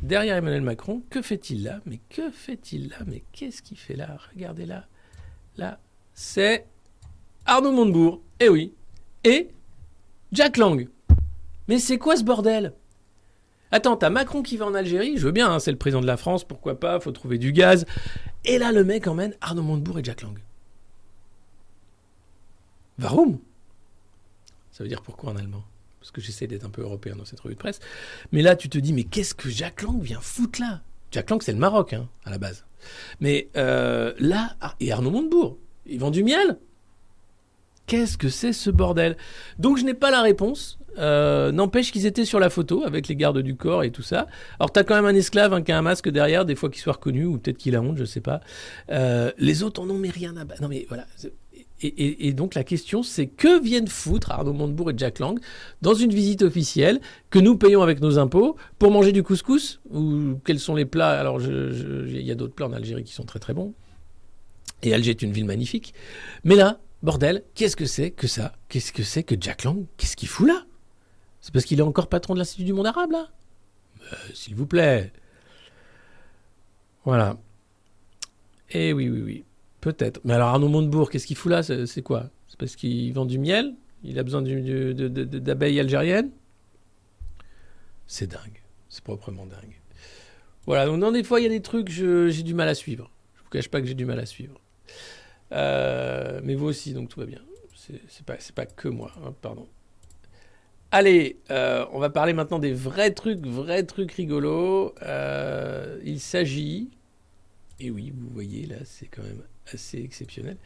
Derrière Emmanuel Macron, que fait-il là ? Mais que fait-il là ? Mais qu'est-ce qu'il fait là ? Regardez là. Là, c'est Arnaud Montebourg. Eh oui. Et Jack Lang. Mais c'est quoi ce bordel ? Attends, t'as Macron qui va en Algérie. Je veux bien, hein, c'est le président de la France. Pourquoi pas ? Faut trouver du gaz. Et là, le mec emmène Arnaud Montebourg et Jack Lang. Warum ? Ça veut dire pourquoi en allemand ? Parce que j'essaie d'être un peu européen dans cette revue de presse. Mais là, tu te dis, mais qu'est-ce que Jack Lang vient foutre là ? Jack Lang, c'est le Maroc, hein, à la base. Mais là, et Arnaud Montebourg, ils vendent du miel ? Qu'est-ce que c'est ce bordel ? Donc je n'ai pas la réponse. N'empêche qu'ils étaient sur la photo avec les gardes du corps et tout ça. Alors t'as quand même un esclave qui a un masque derrière, des fois qu'il soit reconnu ou peut-être qu'il a honte, je sais pas. Les autres en ont mais rien à battre. Non mais voilà. Et donc la question c'est que viennent foutre Arnaud Montebourg et Jack Lang dans une visite officielle que nous payons avec nos impôts pour manger du couscous ? Ou quels sont les plats ? Alors il y a d'autres plats en Algérie qui sont très très bons. Et Alger est une ville magnifique. Mais là, bordel, qu'est-ce que c'est que ça ? Qu'est-ce que c'est que Jack Lang ? Qu'est-ce qu'il fout là ? C'est parce qu'il est encore patron de l'Institut du monde arabe là ? S'il vous plaît. Voilà. Eh oui. Peut-être. Mais alors Arnaud Montebourg, qu'est-ce qu'il fout là ? C'est quoi ? C'est parce qu'il vend du miel ? Il a besoin d'abeilles algériennes ? C'est dingue. C'est proprement dingue. Voilà. Donc, des fois, il y a des trucs, j'ai du mal à suivre. Je ne vous cache pas que j'ai du mal à suivre. Mais vous aussi, donc tout va bien. C'est pas que moi, hein, pardon. Allez, on va parler maintenant des vrais trucs rigolos. Il s'agit... Et oui, vous voyez, là, c'est quand même assez exceptionnel.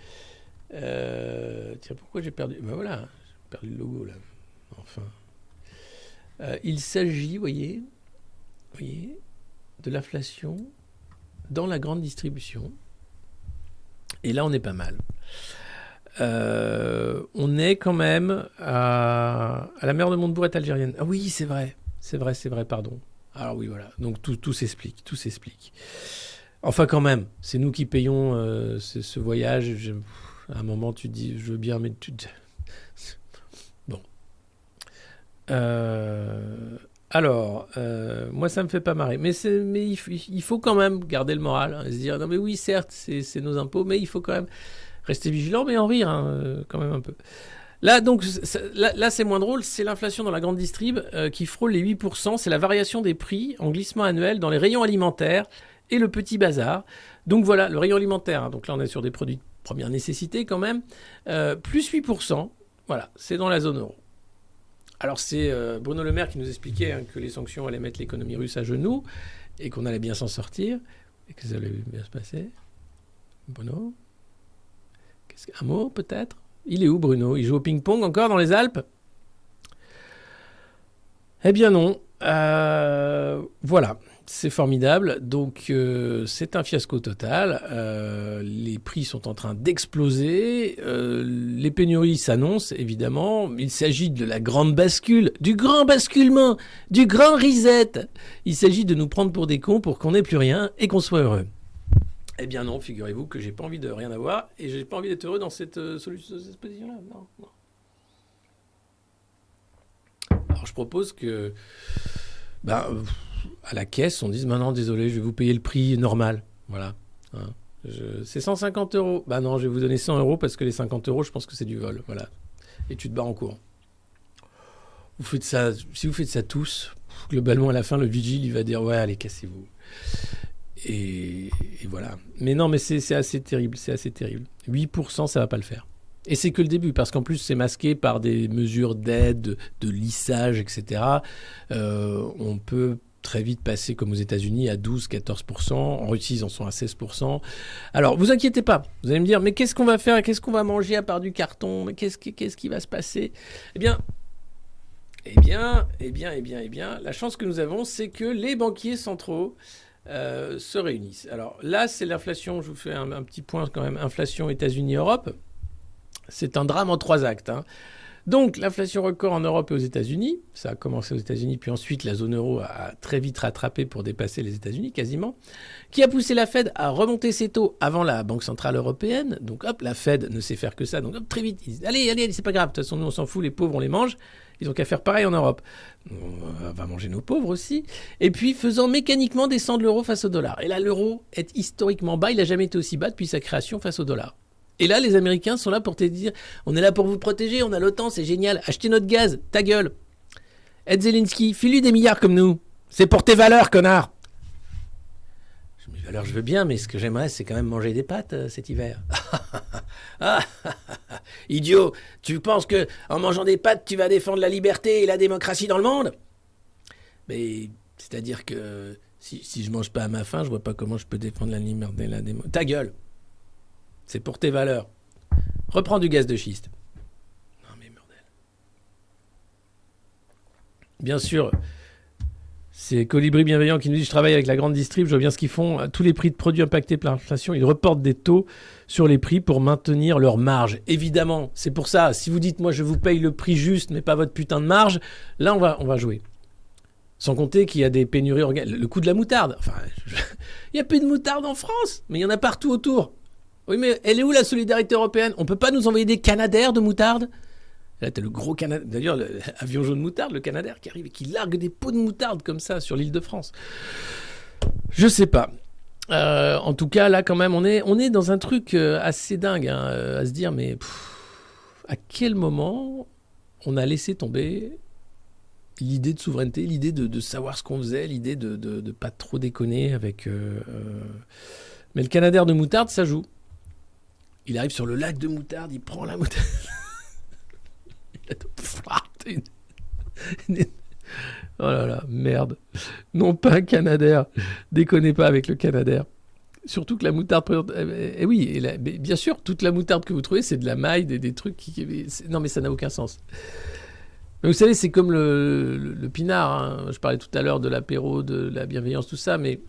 Tiens, pourquoi j'ai perdu ? Ben voilà, perdu le logo là. Enfin. Il s'agit, voyez, de l'inflation dans la grande distribution. Et là, on est pas mal. On est quand même à la mer de Montebourg est algérienne. Ah oui, c'est vrai, pardon. Alors oui, voilà. Donc tout s'explique. Enfin, quand même, c'est nous qui payons ce voyage. À un moment, tu te dis, je veux bien, mais bon. Alors, moi, ça me fait pas marrer. Mais il faut quand même garder le moral, hein, et se dire, non mais oui, certes, c'est nos impôts, mais il faut quand même rester vigilant, mais en rire, hein, quand même un peu. Là, donc, là, c'est moins drôle, c'est l'inflation dans la grande distrib qui frôle les 8%. C'est la variation des prix en glissement annuel dans les rayons alimentaires et le petit bazar. Donc voilà, le rayon alimentaire, hein, donc là, on est sur des produits de première nécessité quand même, plus 8%. Voilà, c'est dans la zone euro. Alors c'est Bruno Le Maire qui nous expliquait que les sanctions allaient mettre l'économie russe à genoux et qu'on allait bien s'en sortir et que ça allait bien se passer. Bruno, un mot peut-être? Il est où Bruno? Il joue au ping-pong encore dans les Alpes? Eh bien non. Voilà, c'est formidable. Donc c'est un fiasco total. Les prix sont en train d'exploser. Les pénuries s'annoncent évidemment. Il s'agit de la grande bascule, du grand basculement, du grand reset. Il s'agit de nous prendre pour des cons pour qu'on n'ait plus rien et qu'on soit heureux. Eh bien non, figurez-vous que j'ai pas envie de rien avoir et j'ai pas envie d'être heureux dans cette position-là. Non. Alors je propose que, à la caisse, on dise maintenant désolé, je vais vous payer le prix normal. Voilà. Hein. C'est 150 €. Bah non, je vais vous donner 100 € parce que les 50 €, je pense que c'est du vol. Voilà. Et tu te barres en courant. Vous faites ça, si vous faites ça tous, globalement à la fin, le vigile, il va dire ouais, allez, cassez-vous. Et voilà. Mais non, mais c'est assez terrible, 8%, ça va pas le faire. Et c'est que le début, parce qu'en plus, c'est masqué par des mesures d'aide, de lissage, etc. On peut très vite passer, comme aux États-Unis, à 12-14%. En Russie, ils en sont à 16%. Alors, vous inquiétez pas. Vous allez me dire, mais qu'est-ce qu'on va faire? Qu'est-ce qu'on va manger à part du carton? Mais qu'est-ce qui va se passer? Eh bien, la chance que nous avons, c'est que les banquiers centraux se réunissent. Alors là, c'est l'inflation. Je vous fais un petit point quand même. Inflation États-Unis-Europe. C'est un drame en 3 actes. Hein. Donc, l'inflation record en Europe et aux États-Unis. Ça a commencé aux États-Unis, puis ensuite, la zone euro a très vite rattrapé pour dépasser les États-Unis, quasiment. Qui a poussé la Fed à remonter ses taux avant la Banque Centrale Européenne. Donc, hop, la Fed ne sait faire que ça. Donc, hop, très vite, ils disent, allez, c'est pas grave. De toute façon, nous, on s'en fout. Les pauvres, on les mange. Ils ont qu'à faire pareil en Europe. On va manger nos pauvres aussi. Et puis, faisant mécaniquement descendre l'euro face au dollar. Et là, l'euro est historiquement bas. Il n'a jamais été aussi bas depuis sa création face au dollar. Et là, les Américains sont là pour te dire, on est là pour vous protéger, on a l'OTAN, c'est génial. Achetez notre gaz, ta gueule. Ed Zelensky, file-lui des milliards comme nous. C'est pour tes valeurs, connard. Mes valeurs, je veux bien, mais ce que j'aimerais, c'est quand même manger des pâtes cet hiver. Idiot, tu penses que en mangeant des pâtes, tu vas défendre la liberté et la démocratie dans le monde? Mais c'est-à-dire que si je mange pas à ma faim, je vois pas comment je peux défendre la liberté et la démocratie. Ta gueule. C'est pour tes valeurs. Reprends du gaz de schiste. Non mais bordel. Bien sûr, c'est Colibri Bienveillant qui nous dit « Je travaille avec la grande distrib, je vois bien ce qu'ils font. Tous les prix de produits impactés par l'inflation, ils reportent des taux sur les prix pour maintenir leur marge. » Évidemment, c'est pour ça. Si vous dites « Moi, je vous paye le prix juste, mais pas votre putain de marge », là, on va jouer. Sans compter qu'il y a des pénuries organiques. Le coût de la moutarde. Enfin, il n'y a plus de moutarde en France, mais il y en a partout autour. Oui, mais elle est où la solidarité européenne? On peut pas nous envoyer des Canadair de moutarde? Là, t'as le gros Canadair. D'ailleurs, l'avion jaune moutarde, le Canadair qui arrive et qui largue des pots de moutarde comme ça sur l'île de France. Je sais pas. En tout cas, là, quand même, on est dans un truc assez dingue, hein, à se dire, mais à quel moment on a laissé tomber l'idée de souveraineté, l'idée de savoir ce qu'on faisait, l'idée de pas trop déconner avec... Mais le Canadair de moutarde, ça joue. Il arrive sur le lac de moutarde, il prend la moutarde. Oh là là, merde. Non pas un Canadair. Déconnez pas avec le Canadair. Surtout que la moutarde... oui, bien sûr, toute la moutarde que vous trouvez, c'est de la maille, des trucs qui... Non, mais ça n'a aucun sens. Mais vous savez, c'est comme le pinard. Hein. Je parlais tout à l'heure de l'apéro, de la bienveillance, tout ça, mais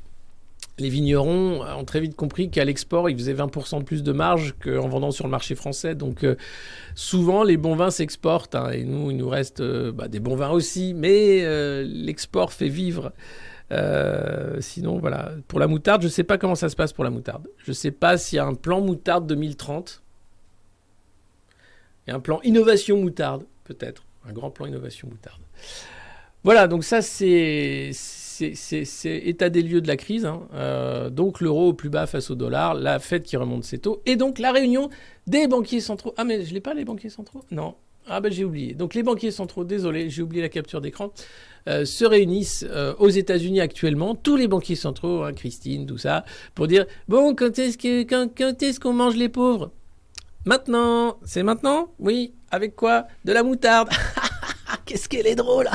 les vignerons ont très vite compris qu'à l'export, ils faisaient 20% de plus de marge qu'en vendant sur le marché français. Donc, souvent, les bons vins s'exportent. Hein, et nous, il nous reste des bons vins aussi, mais l'export fait vivre. Sinon, voilà. Pour la moutarde, je ne sais pas comment ça se passe pour la moutarde. Je ne sais pas s'il y a un plan moutarde 2030 et un plan innovation moutarde, peut-être. Un grand plan innovation moutarde. Voilà, donc ça, c'est état des lieux de la crise. Hein. Donc l'euro au plus bas face au dollar, la Fed qui remonte ses taux, et donc la réunion des banquiers centraux. Ah, mais je ne l'ai pas, les banquiers centraux? Non. Ah ben j'ai oublié. Donc les banquiers centraux, désolé, j'ai oublié la capture d'écran, se réunissent aux États-Unis actuellement, tous les banquiers centraux, hein, Christine, tout ça, pour dire bon, quand est-ce qu'on mange les pauvres? Maintenant, c'est maintenant? Oui. Avec quoi? De la moutarde. Qu'est-ce qu'elle est drôle.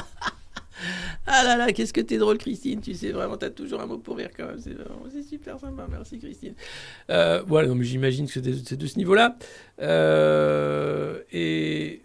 Ah là là, qu'est-ce que t'es drôle, Christine. Tu sais vraiment, t'as toujours un mot pour rire quand même. C'est super sympa. Merci, Christine. Voilà, donc j'imagine que c'est de ce niveau-là. Et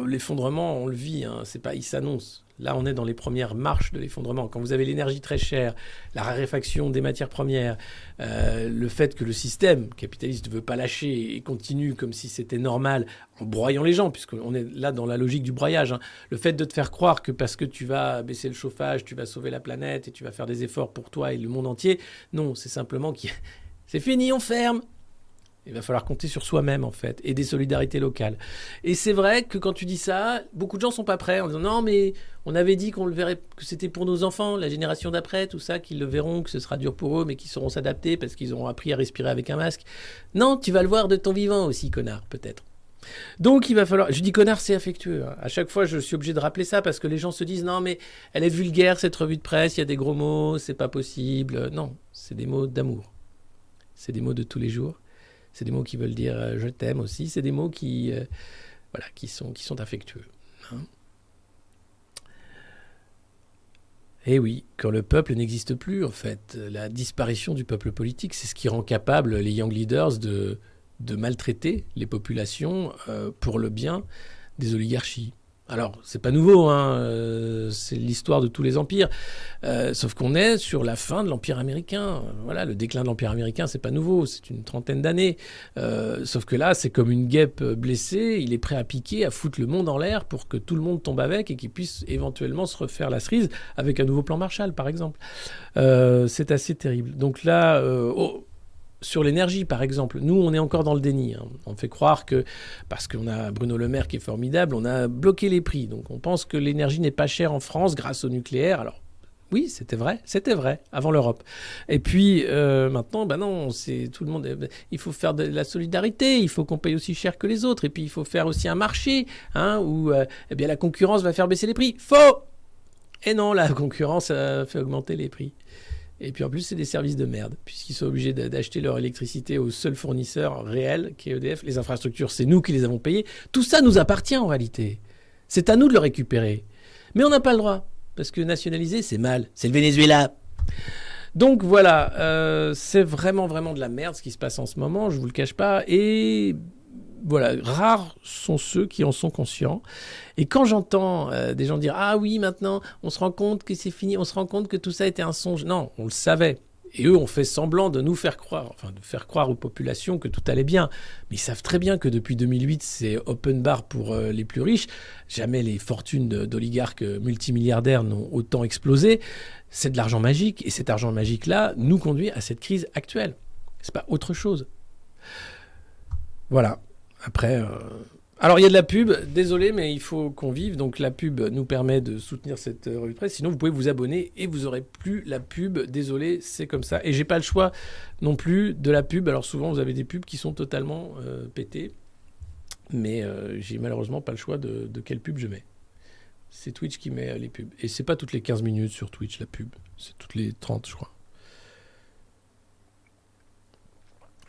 l'effondrement, on le vit. Hein, c'est pas, il s'annonce. Là, on est dans les premières marches de l'effondrement. Quand vous avez l'énergie très chère, la raréfaction des matières premières, le fait que le système capitaliste ne veut pas lâcher et continue comme si c'était normal en broyant les gens, puisqu'on est là dans la logique du broyage. Hein. Le fait de te faire croire que parce que tu vas baisser le chauffage, tu vas sauver la planète et tu vas faire des efforts pour toi et le monde entier, non, c'est simplement c'est fini, on ferme. Il va falloir compter sur soi-même, en fait, et des solidarités locales. Et c'est vrai que quand tu dis ça, beaucoup de gens sont pas prêts en disant non, mais on avait dit qu'on le verrait, que c'était pour nos enfants, la génération d'après, tout ça, qu'ils le verront, que ce sera dur pour eux, mais qu'ils sauront s'adapter parce qu'ils auront appris à respirer avec un masque. Non, tu vas le voir de ton vivant aussi, connard, peut-être. Donc il va falloir... Je dis connard, c'est affectueux. Hein. À chaque fois, je suis obligé de rappeler ça parce que les gens se disent non, mais elle est vulgaire, cette revue de presse, il y a des gros mots, c'est pas possible. Non, c'est des mots d'amour. C'est des mots de tous les jours. C'est des mots qui veulent dire je t'aime aussi. C'est des mots qui sont affectueux. Hein. Et oui, quand le peuple n'existe plus, en fait, la disparition du peuple politique, c'est ce qui rend capable les young leaders de maltraiter les populations pour le bien des oligarchies. Alors, c'est pas nouveau, hein, c'est l'histoire de tous les empires, sauf qu'on est sur la fin de l'Empire américain. Voilà, le déclin de l'Empire américain, c'est pas nouveau, c'est une trentaine d'années. Sauf que là, c'est comme une guêpe blessée, il est prêt à piquer, à foutre le monde en l'air pour que tout le monde tombe avec et qu'il puisse éventuellement se refaire la cerise avec un nouveau plan Marshall, par exemple. C'est assez terrible. Donc là... sur l'énergie, par exemple, nous, on est encore dans le déni. Hein. On fait croire que, parce qu'on a Bruno Le Maire qui est formidable, on a bloqué les prix. Donc, on pense que l'énergie n'est pas chère en France grâce au nucléaire. Alors, oui, c'était vrai, avant l'Europe. Et puis, maintenant, non, tout le monde... Il faut faire de la solidarité, il faut qu'on paye aussi cher que les autres. Et puis, il faut faire aussi un marché où la concurrence va faire baisser les prix. Faux! Et non, la concurrence fait augmenter les prix. Et puis en plus, c'est des services de merde, puisqu'ils sont obligés d'acheter leur électricité au seul fournisseur réel, qui est EDF. Les infrastructures, c'est nous qui les avons payées. Tout ça nous appartient en réalité. C'est à nous de le récupérer. Mais on n'a pas le droit, parce que nationaliser, c'est mal. C'est le Venezuela. Donc voilà, c'est vraiment, vraiment de la merde ce qui se passe en ce moment, je ne vous le cache pas. Et... voilà, rares sont ceux qui en sont conscients. Et quand j'entends des gens dire « Ah oui, maintenant, on se rend compte que c'est fini, on se rend compte que tout ça était un songe. » Non, on le savait. Et eux ont fait semblant de nous faire croire, de faire croire aux populations que tout allait bien. Mais ils savent très bien que depuis 2008, c'est open bar pour les plus riches. Jamais les fortunes d'oligarques multimilliardaires n'ont autant explosé. C'est de l'argent magique. Et cet argent magique-là nous conduit à cette crise actuelle. C'est pas autre chose. Voilà. Après, alors il y a de la pub, désolé, mais il faut qu'on vive. Donc la pub nous permet de soutenir cette revue de presse. Sinon, vous pouvez vous abonner et vous n'aurez plus la pub. Désolé, c'est comme ça. Et j'ai pas le choix non plus de la pub. Alors souvent, vous avez des pubs qui sont totalement pétées. Mais j'ai malheureusement pas le choix de quelle pub je mets. C'est Twitch qui met les pubs. Et c'est pas toutes les 15 minutes sur Twitch la pub. C'est toutes les 30, je crois.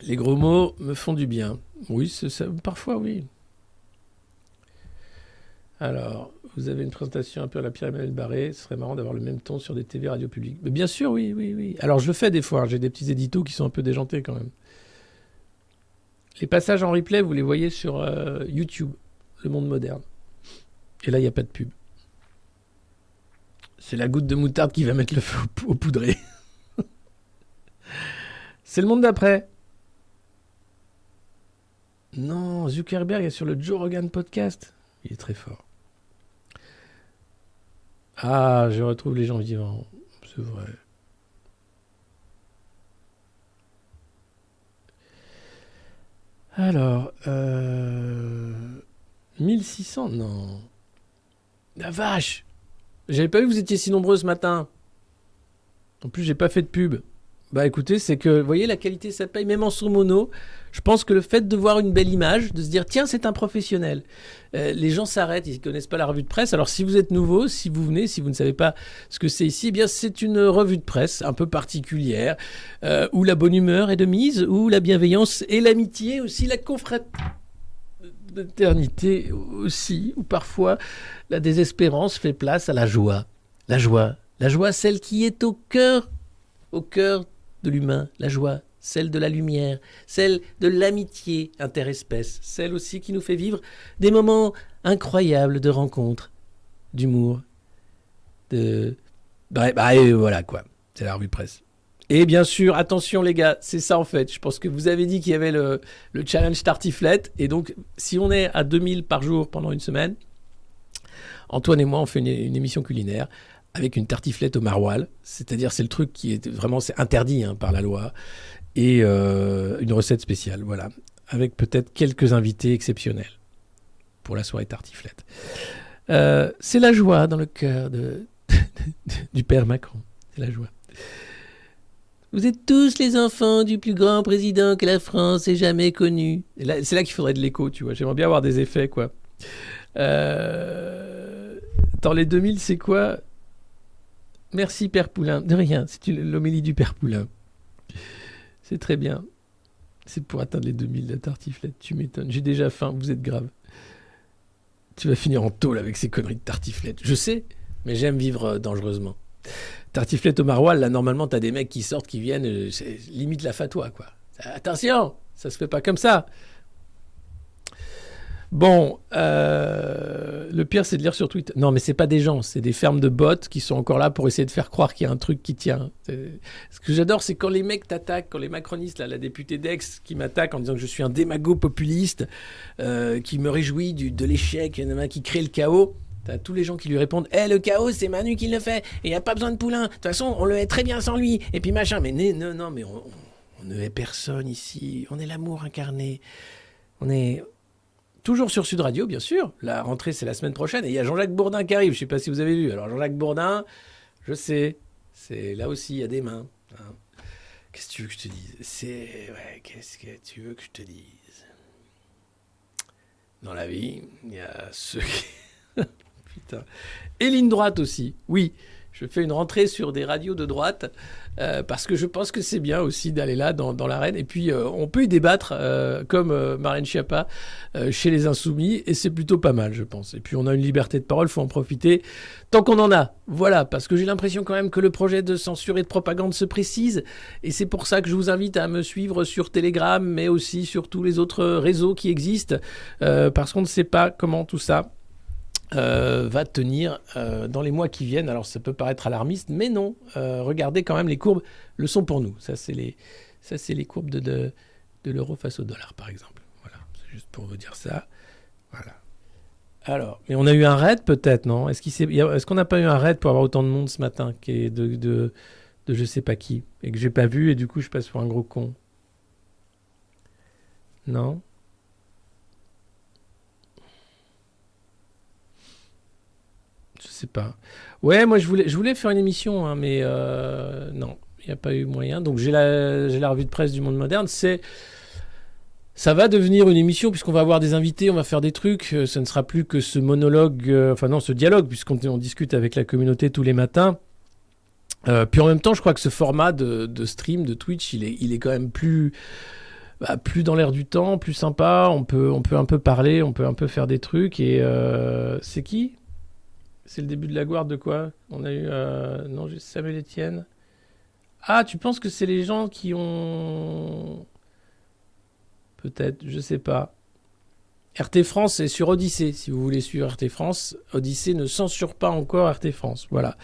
Les gros mots me font du bien. Oui, c'est ça, parfois oui. Alors, Vous avez une présentation un peu à la Pierre-Emmanuel Barré. Ce serait marrant d'avoir le même ton sur des TV radio publiques. Mais bien sûr, oui. Alors, je le fais des fois. J'ai des petits éditos qui sont un peu déjantés quand même. Les passages en replay, vous les voyez sur YouTube, Le Monde Moderne. Et là, il n'y a pas de pub. C'est la goutte de moutarde qui va mettre le feu au poudré. C'est le monde d'après. Non, Zuckerberg est sur le Joe Rogan podcast. Il est très fort. Ah, je retrouve les gens vivants. C'est vrai. Alors, 1600, non. La vache! J'avais pas vu que vous étiez si nombreux ce matin. En plus, j'ai pas fait de pub. Bah écoutez, c'est que, vous voyez, la qualité, ça paye, même en sous-mono. Je pense que le fait de voir une belle image, de se dire, tiens, c'est un professionnel. Les gens s'arrêtent, ils ne connaissent pas la revue de presse. Alors, si vous êtes nouveau, si vous venez, si vous ne savez pas ce que c'est ici, eh bien, c'est une revue de presse un peu particulière, où la bonne humeur est de mise, où la bienveillance et l'amitié, aussi la confraternité aussi, où parfois la désespérance fait place à la joie. La joie, celle qui est au cœur de l'humain, la joie, celle de la lumière, celle de l'amitié interespèce, celle aussi qui nous fait vivre des moments incroyables de rencontres, d'humour, et voilà quoi, c'est la revue de presse. Et bien sûr, attention les gars, c'est ça en fait, je pense que vous avez dit qu'il y avait le challenge tartiflette, et donc si on est à 2000 par jour pendant une semaine, Antoine et moi on fait une émission culinaire, avec une tartiflette au maroilles, c'est-à-dire c'est le truc qui est vraiment, c'est interdit par la loi, et une recette spéciale, voilà, avec peut-être quelques invités exceptionnels pour la soirée tartiflette. C'est la joie dans le cœur du père Macron, c'est la joie. Vous êtes tous les enfants du plus grand président que la France ait jamais connu. Et là, c'est là qu'il faudrait de l'écho, tu vois, j'aimerais bien avoir des effets, quoi. Dans les 2000, c'est quoi ? Merci Père Poulain. De rien, c'est l'homélie du Père Poulain. C'est très bien. C'est pour atteindre les 2000, la tartiflette. Tu m'étonnes. J'ai déjà faim, vous êtes grave. Tu vas finir en tôle avec ces conneries de tartiflette. Je sais, mais j'aime vivre dangereusement. Tartiflette au maroilles, là, normalement, t'as des mecs qui sortent, qui viennent, c'est limite la fatwa, quoi. Attention, ça se fait pas comme ça. Bon, le pire, c'est de lire sur Twitter. Non, mais c'est pas des gens, c'est des fermes de bots qui sont encore là pour essayer de faire croire qu'il y a un truc qui tient. Ce que j'adore, c'est quand les mecs t'attaquent, quand les macronistes, là, la députée d'Aix qui m'attaque en disant que je suis un démago populiste, qui me réjouit de l'échec, qui crée le chaos. T'as tous les gens qui lui répondent « le chaos, c'est Manu qui le fait, et il n'y a pas besoin de Poulain. De toute façon, on le hait très bien sans lui. Et puis machin. » Mais non, mais on ne hait personne ici. On est l'amour incarné. On est... Toujours sur Sud Radio, bien sûr. La rentrée, c'est la semaine prochaine. Et il y a Jean-Jacques Bourdin qui arrive. Je ne sais pas si vous avez vu. Alors, Jean-Jacques Bourdin, je sais. C'est là aussi, il y a des mains. Hein. Qu'est-ce que tu veux que je te dise ? Qu'est-ce que tu veux que je te dise ? Dans la vie, il y a ceux qui... Putain. Et ligne droite aussi. Oui, je fais une rentrée sur des radios de droite parce que je pense que c'est bien aussi d'aller là dans l'arène. Et puis, on peut y débattre comme Marlène Schiappa chez les Insoumis. Et c'est plutôt pas mal, je pense. Et puis, on a une liberté de parole, il faut en profiter tant qu'on en a. Voilà, parce que j'ai l'impression quand même que le projet de censure et de propagande se précise. Et c'est pour ça que je vous invite à me suivre sur Telegram, mais aussi sur tous les autres réseaux qui existent. Parce qu'on ne sait pas comment tout ça... va tenir dans les mois qui viennent. Alors ça peut paraître alarmiste, mais non. Regardez quand même, les courbes le sont pour nous. Ça c'est les courbes de l'euro face au dollar, par exemple. Voilà, c'est juste pour vous dire ça. Voilà. Alors, mais on a eu un raid peut-être, non ? Est-ce qu'on n'a pas eu un raid pour avoir autant de monde ce matin, qui est de je sais pas qui, et que j'ai pas vu, et du coup je passe pour un gros con ? Non ? Je sais pas. Ouais, moi je voulais faire une émission, hein, mais non, il n'y a pas eu moyen. Donc j'ai la revue de presse du Monde Moderne. Ça va devenir une émission puisqu'on va avoir des invités, on va faire des trucs. Ce ne sera plus que ce monologue, ce dialogue, puisqu'on discute avec la communauté tous les matins. Puis en même temps, je crois que ce format de stream, de Twitch, il est quand même plus dans l'air du temps, plus sympa. On peut un peu parler, on peut un peu faire des trucs. Et c'est qui ? C'est le début de la gloire de quoi? On a eu... non, juste Samuel Etienne. Ah, tu penses que c'est les gens qui ont... Peut-être, je sais pas. RT France est sur Odyssée, si vous voulez suivre RT France. Odyssée ne censure pas encore RT France, voilà.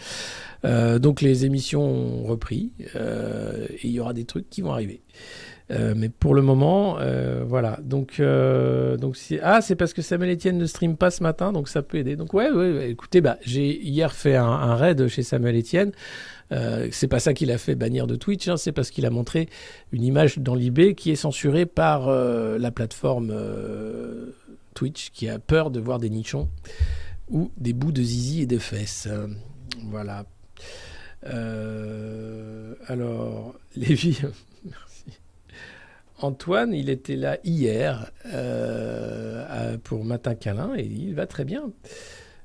Donc les émissions ont repris, et il y aura des trucs qui vont arriver. Mais pour le moment, voilà. Donc c'est parce que Samuel Etienne ne stream pas ce matin, donc ça peut aider. Donc ouais, écoutez, j'ai hier fait un raid chez Samuel Etienne. C'est pas ça qu'il a fait bannir de Twitch, hein, c'est parce qu'il a montré une image dans l'IB qui est censurée par la plateforme Twitch, qui a peur de voir des nichons ou des bouts de zizi et de fesses. Voilà. Alors, Lévi, merci. Antoine, il était là hier pour Matin Câlin et il va très bien.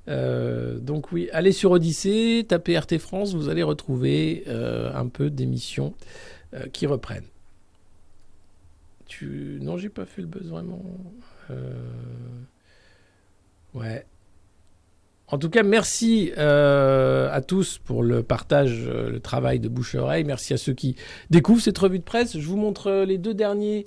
Donc oui, allez sur Odyssée, tapez RT France, vous allez retrouver un peu d'émissions qui reprennent. Non, j'ai pas fait le buzz vraiment. Ouais. En tout cas, merci à tous pour le partage, le travail de bouche à oreille. Merci à ceux qui découvrent cette revue de presse. Je vous montre les deux dernières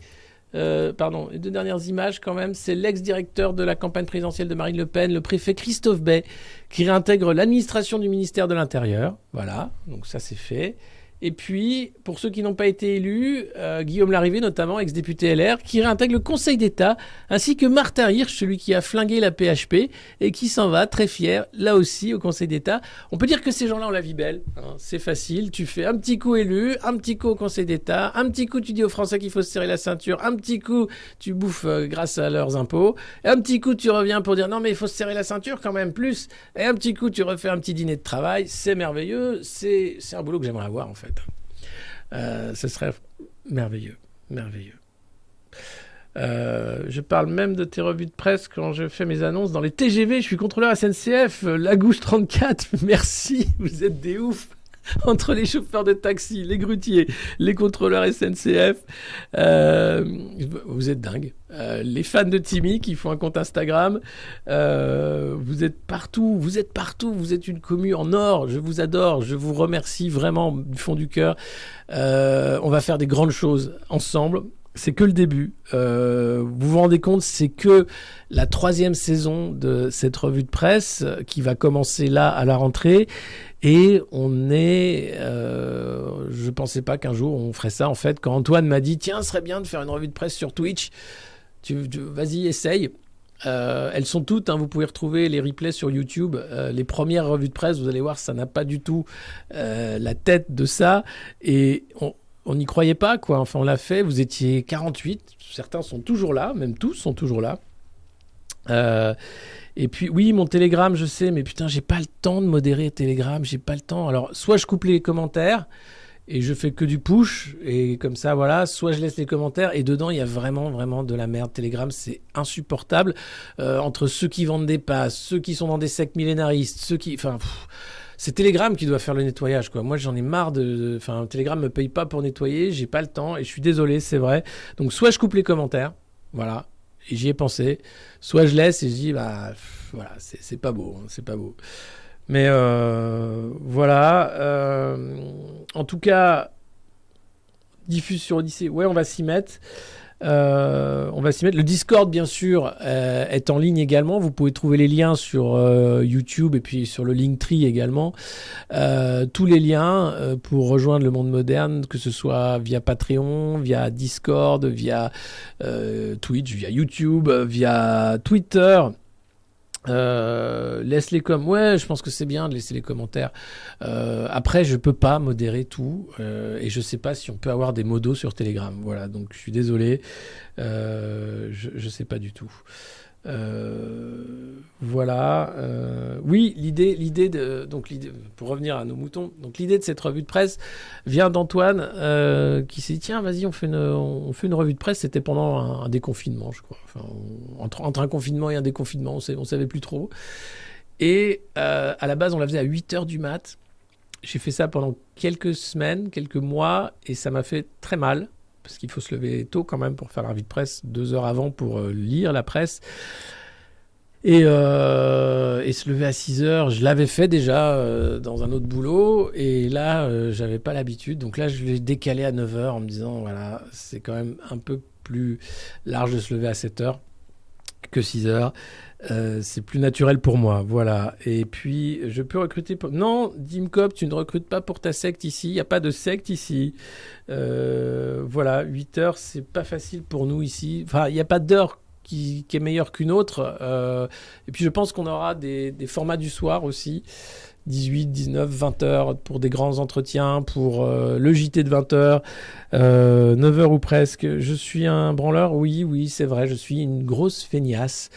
images quand même. C'est l'ex-directeur de la campagne présidentielle de Marine Le Pen, le préfet Christophe Bay, qui réintègre l'administration du ministère de l'Intérieur. Voilà, donc ça c'est fait. Et puis, pour ceux qui n'ont pas été élus, Guillaume Larrivé, notamment, ex-député LR, qui réintègre le Conseil d'État, ainsi que Martin Hirsch, celui qui a flingué la PHP, et qui s'en va, très fier, là aussi, au Conseil d'État. On peut dire que ces gens-là ont la vie belle, hein, c'est facile, tu fais un petit coup élu, un petit coup au Conseil d'État, un petit coup tu dis aux Français qu'il faut se serrer la ceinture, un petit coup tu bouffes grâce à leurs impôts, et un petit coup tu reviens pour dire non mais il faut se serrer la ceinture quand même plus, et un petit coup tu refais un petit dîner de travail, c'est merveilleux, c'est un boulot que j'aimerais avoir en fait. Ce serait merveilleux. Je parle même de tes revues de presse quand je fais mes annonces dans les TGV. Je suis contrôleur SNCF, Lagouche 34. Merci, vous êtes des oufs. Entre les chauffeurs de taxi, les grutiers, les contrôleurs SNCF, vous êtes dingues. Les fans de Timmy qui font un compte Instagram, vous êtes partout, vous êtes une commu en or, je vous adore, je vous remercie vraiment du fond du cœur. On va faire des grandes choses ensemble. C'est que le début. Vous vous rendez compte, c'est que la 3e saison de cette revue de presse qui va commencer là à la rentrée. Et on est... je pensais pas qu'un jour on ferait ça. En fait, quand Antoine m'a dit « Tiens, ce serait bien de faire une revue de presse sur Twitch. Vas-y, essaye. » Elles sont toutes, hein, vous pouvez retrouver les replays sur YouTube. Les premières revues de presse, vous allez voir, ça n'a pas du tout la tête de ça. Et on n'y croyait pas, quoi. Enfin, on l'a fait. Vous étiez 48. Certains sont toujours là. Même tous sont toujours là. Et puis, oui, mon Telegram, je sais. Mais putain, j'ai pas le temps de modérer Telegram. J'ai pas le temps. Alors, soit je coupe les commentaires et je fais que du push. Et comme ça, voilà. Soit je laisse les commentaires. Et dedans, il y a vraiment, vraiment de la merde. Telegram, c'est insupportable. Entre ceux qui vendent des passes, ceux qui sont dans des sectes millénaristes, ceux qui... Enfin... C'est Telegram qui doit faire le nettoyage, quoi. Moi, j'en ai marre Enfin, Telegram me paye pas pour nettoyer, j'ai pas le temps, et je suis désolé, c'est vrai. Donc, soit je coupe les commentaires, voilà, et j'y ai pensé, soit je laisse et je dis, voilà, c'est pas beau, hein, c'est pas beau. Mais voilà. En tout cas, diffuse sur Odyssée, ouais, on va s'y mettre. Le Discord bien sûr est en ligne également, vous pouvez trouver les liens sur YouTube et puis sur le Linktree également, tous les liens pour rejoindre le monde moderne, que ce soit via Patreon, via Discord, via Twitch, via YouTube, via Twitter. Laisse les ouais, je pense que c'est bien de laisser les commentaires. Après, je peux pas modérer tout et je sais pas si on peut avoir des modos sur Telegram. Voilà, donc je suis désolé, je sais pas du tout. Voilà. Oui, l'idée pour revenir à nos moutons, donc l'idée de cette revue de presse vient d'Antoine qui s'est dit tiens, vas-y, on fait une revue de presse. C'était pendant un déconfinement, je crois. Enfin, entre un confinement et un déconfinement, on savait plus trop. Et à la base, on la faisait à 8h du mat. J'ai fait ça pendant quelques semaines, quelques mois, et ça m'a fait très mal. Parce qu'il faut se lever tôt quand même pour faire la revue de presse, 2 heures avant pour lire la presse. Et se lever à 6 heures, je l'avais fait déjà dans un autre boulot. Et là, j'avais pas l'habitude. Donc là, je l'ai décalé à 9 heures en me disant, voilà, c'est quand même un peu plus large de se lever à 7 heures que 6 heures. C'est plus naturel pour moi, voilà. Et puis, je peux recruter... Non, Dimcop, tu ne recrutes pas pour ta secte ici. Il n'y a pas de secte ici. Voilà, 8 heures, c'est pas facile pour nous ici. Enfin, il n'y a pas d'heure qui est meilleure qu'une autre. Et puis, je pense qu'on aura des formats du soir aussi. 18, 19, 20 heures pour des grands entretiens, pour le JT de 20 heures, 9 heures ou presque. Je suis un branleur, oui, c'est vrai, je suis une grosse feignasse.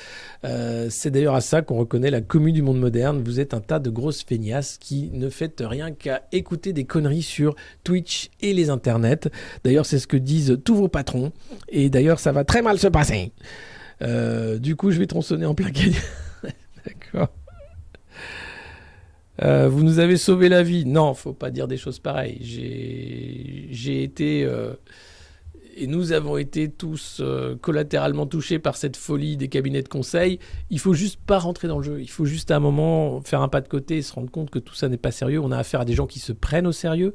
C'est d'ailleurs à ça qu'on reconnaît la commu du monde moderne. Vous êtes un tas de grosses feignasses qui ne faites rien qu'à écouter des conneries sur Twitch et les internets. D'ailleurs, c'est ce que disent tous vos patrons. Et d'ailleurs, ça va très mal se passer. Du coup, je vais tronçonner en plein cahier. D'accord. Vous nous avez sauvé la vie. Non, faut pas dire des choses pareilles. J'ai été... et nous avons été tous collatéralement touchés par cette folie des cabinets de conseil. Il faut juste pas rentrer dans le jeu. Il faut juste à un moment faire un pas de côté et se rendre compte que tout ça n'est pas sérieux. On a affaire à des gens qui se prennent au sérieux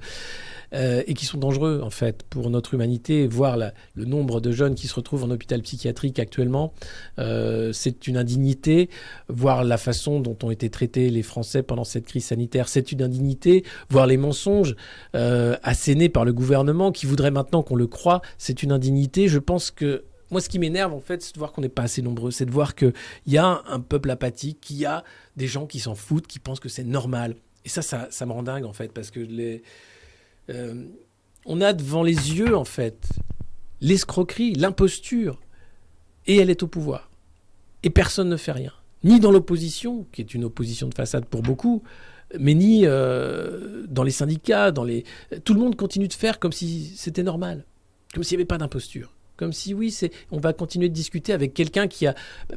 et qui sont dangereux en fait pour notre humanité. Voir le nombre de jeunes qui se retrouvent en hôpital psychiatrique actuellement, c'est une indignité. Voir la façon dont ont été traités les Français pendant cette crise sanitaire, c'est une indignité. Voir les mensonges assénés par le gouvernement qui voudrait maintenant qu'on le croie, c'est une indignité. Je pense que moi, ce qui m'énerve, en fait, c'est de voir qu'on n'est pas assez nombreux. C'est de voir qu'il y a un peuple apathique, qu'il y a des gens qui s'en foutent, qui pensent que c'est normal. Et ça me rend dingue, en fait, parce que on a devant les yeux, en fait, l'escroquerie, l'imposture, et elle est au pouvoir. Et personne ne fait rien. Ni dans l'opposition, qui est une opposition de façade pour beaucoup, mais ni dans les syndicats, tout le monde continue de faire comme si c'était normal, comme s'il n'y avait pas d'imposture. Comme si, oui, on va continuer de discuter avec quelqu'un qui a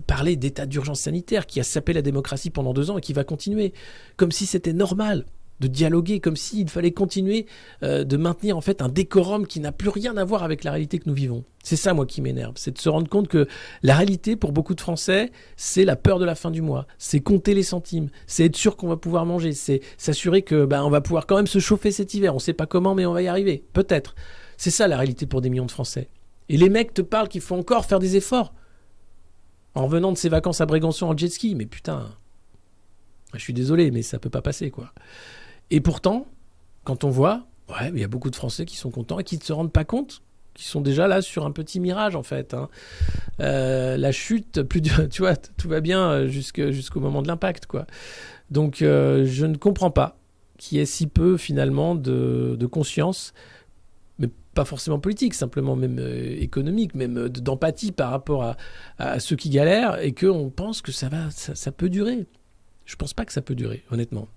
parlé d'état d'urgence sanitaire, qui a sapé la démocratie pendant 2 ans et qui va continuer. Comme si c'était normal de dialoguer, comme s'il fallait continuer de maintenir en fait un décorum qui n'a plus rien à voir avec la réalité que nous vivons. C'est ça, moi, qui m'énerve. C'est de se rendre compte que la réalité, pour beaucoup de Français, c'est la peur de la fin du mois. C'est compter les centimes. C'est être sûr qu'on va pouvoir manger. C'est s'assurer que on va pouvoir quand même se chauffer cet hiver. On ne sait pas comment, mais on va y arriver. Peut-être. C'est ça, la réalité pour des millions de Français. Et les mecs te parlent qu'il faut encore faire des efforts en revenant de ses vacances à Brégançon en jet ski. Mais putain, je suis désolé, mais ça peut pas passer, quoi. Et pourtant, quand on voit, il y a beaucoup de Français qui sont contents et qui ne se rendent pas compte, qui sont déjà là sur un petit mirage, en fait. La chute, tu vois, tout va bien jusqu'au moment de l'impact, quoi. Donc, je ne comprends pas qu'il y ait si peu, finalement, de conscience, mais pas forcément politique, simplement même économique, même d'empathie par rapport à ceux qui galèrent, et qu'on pense que ça peut durer. Je pense pas que ça peut durer, honnêtement.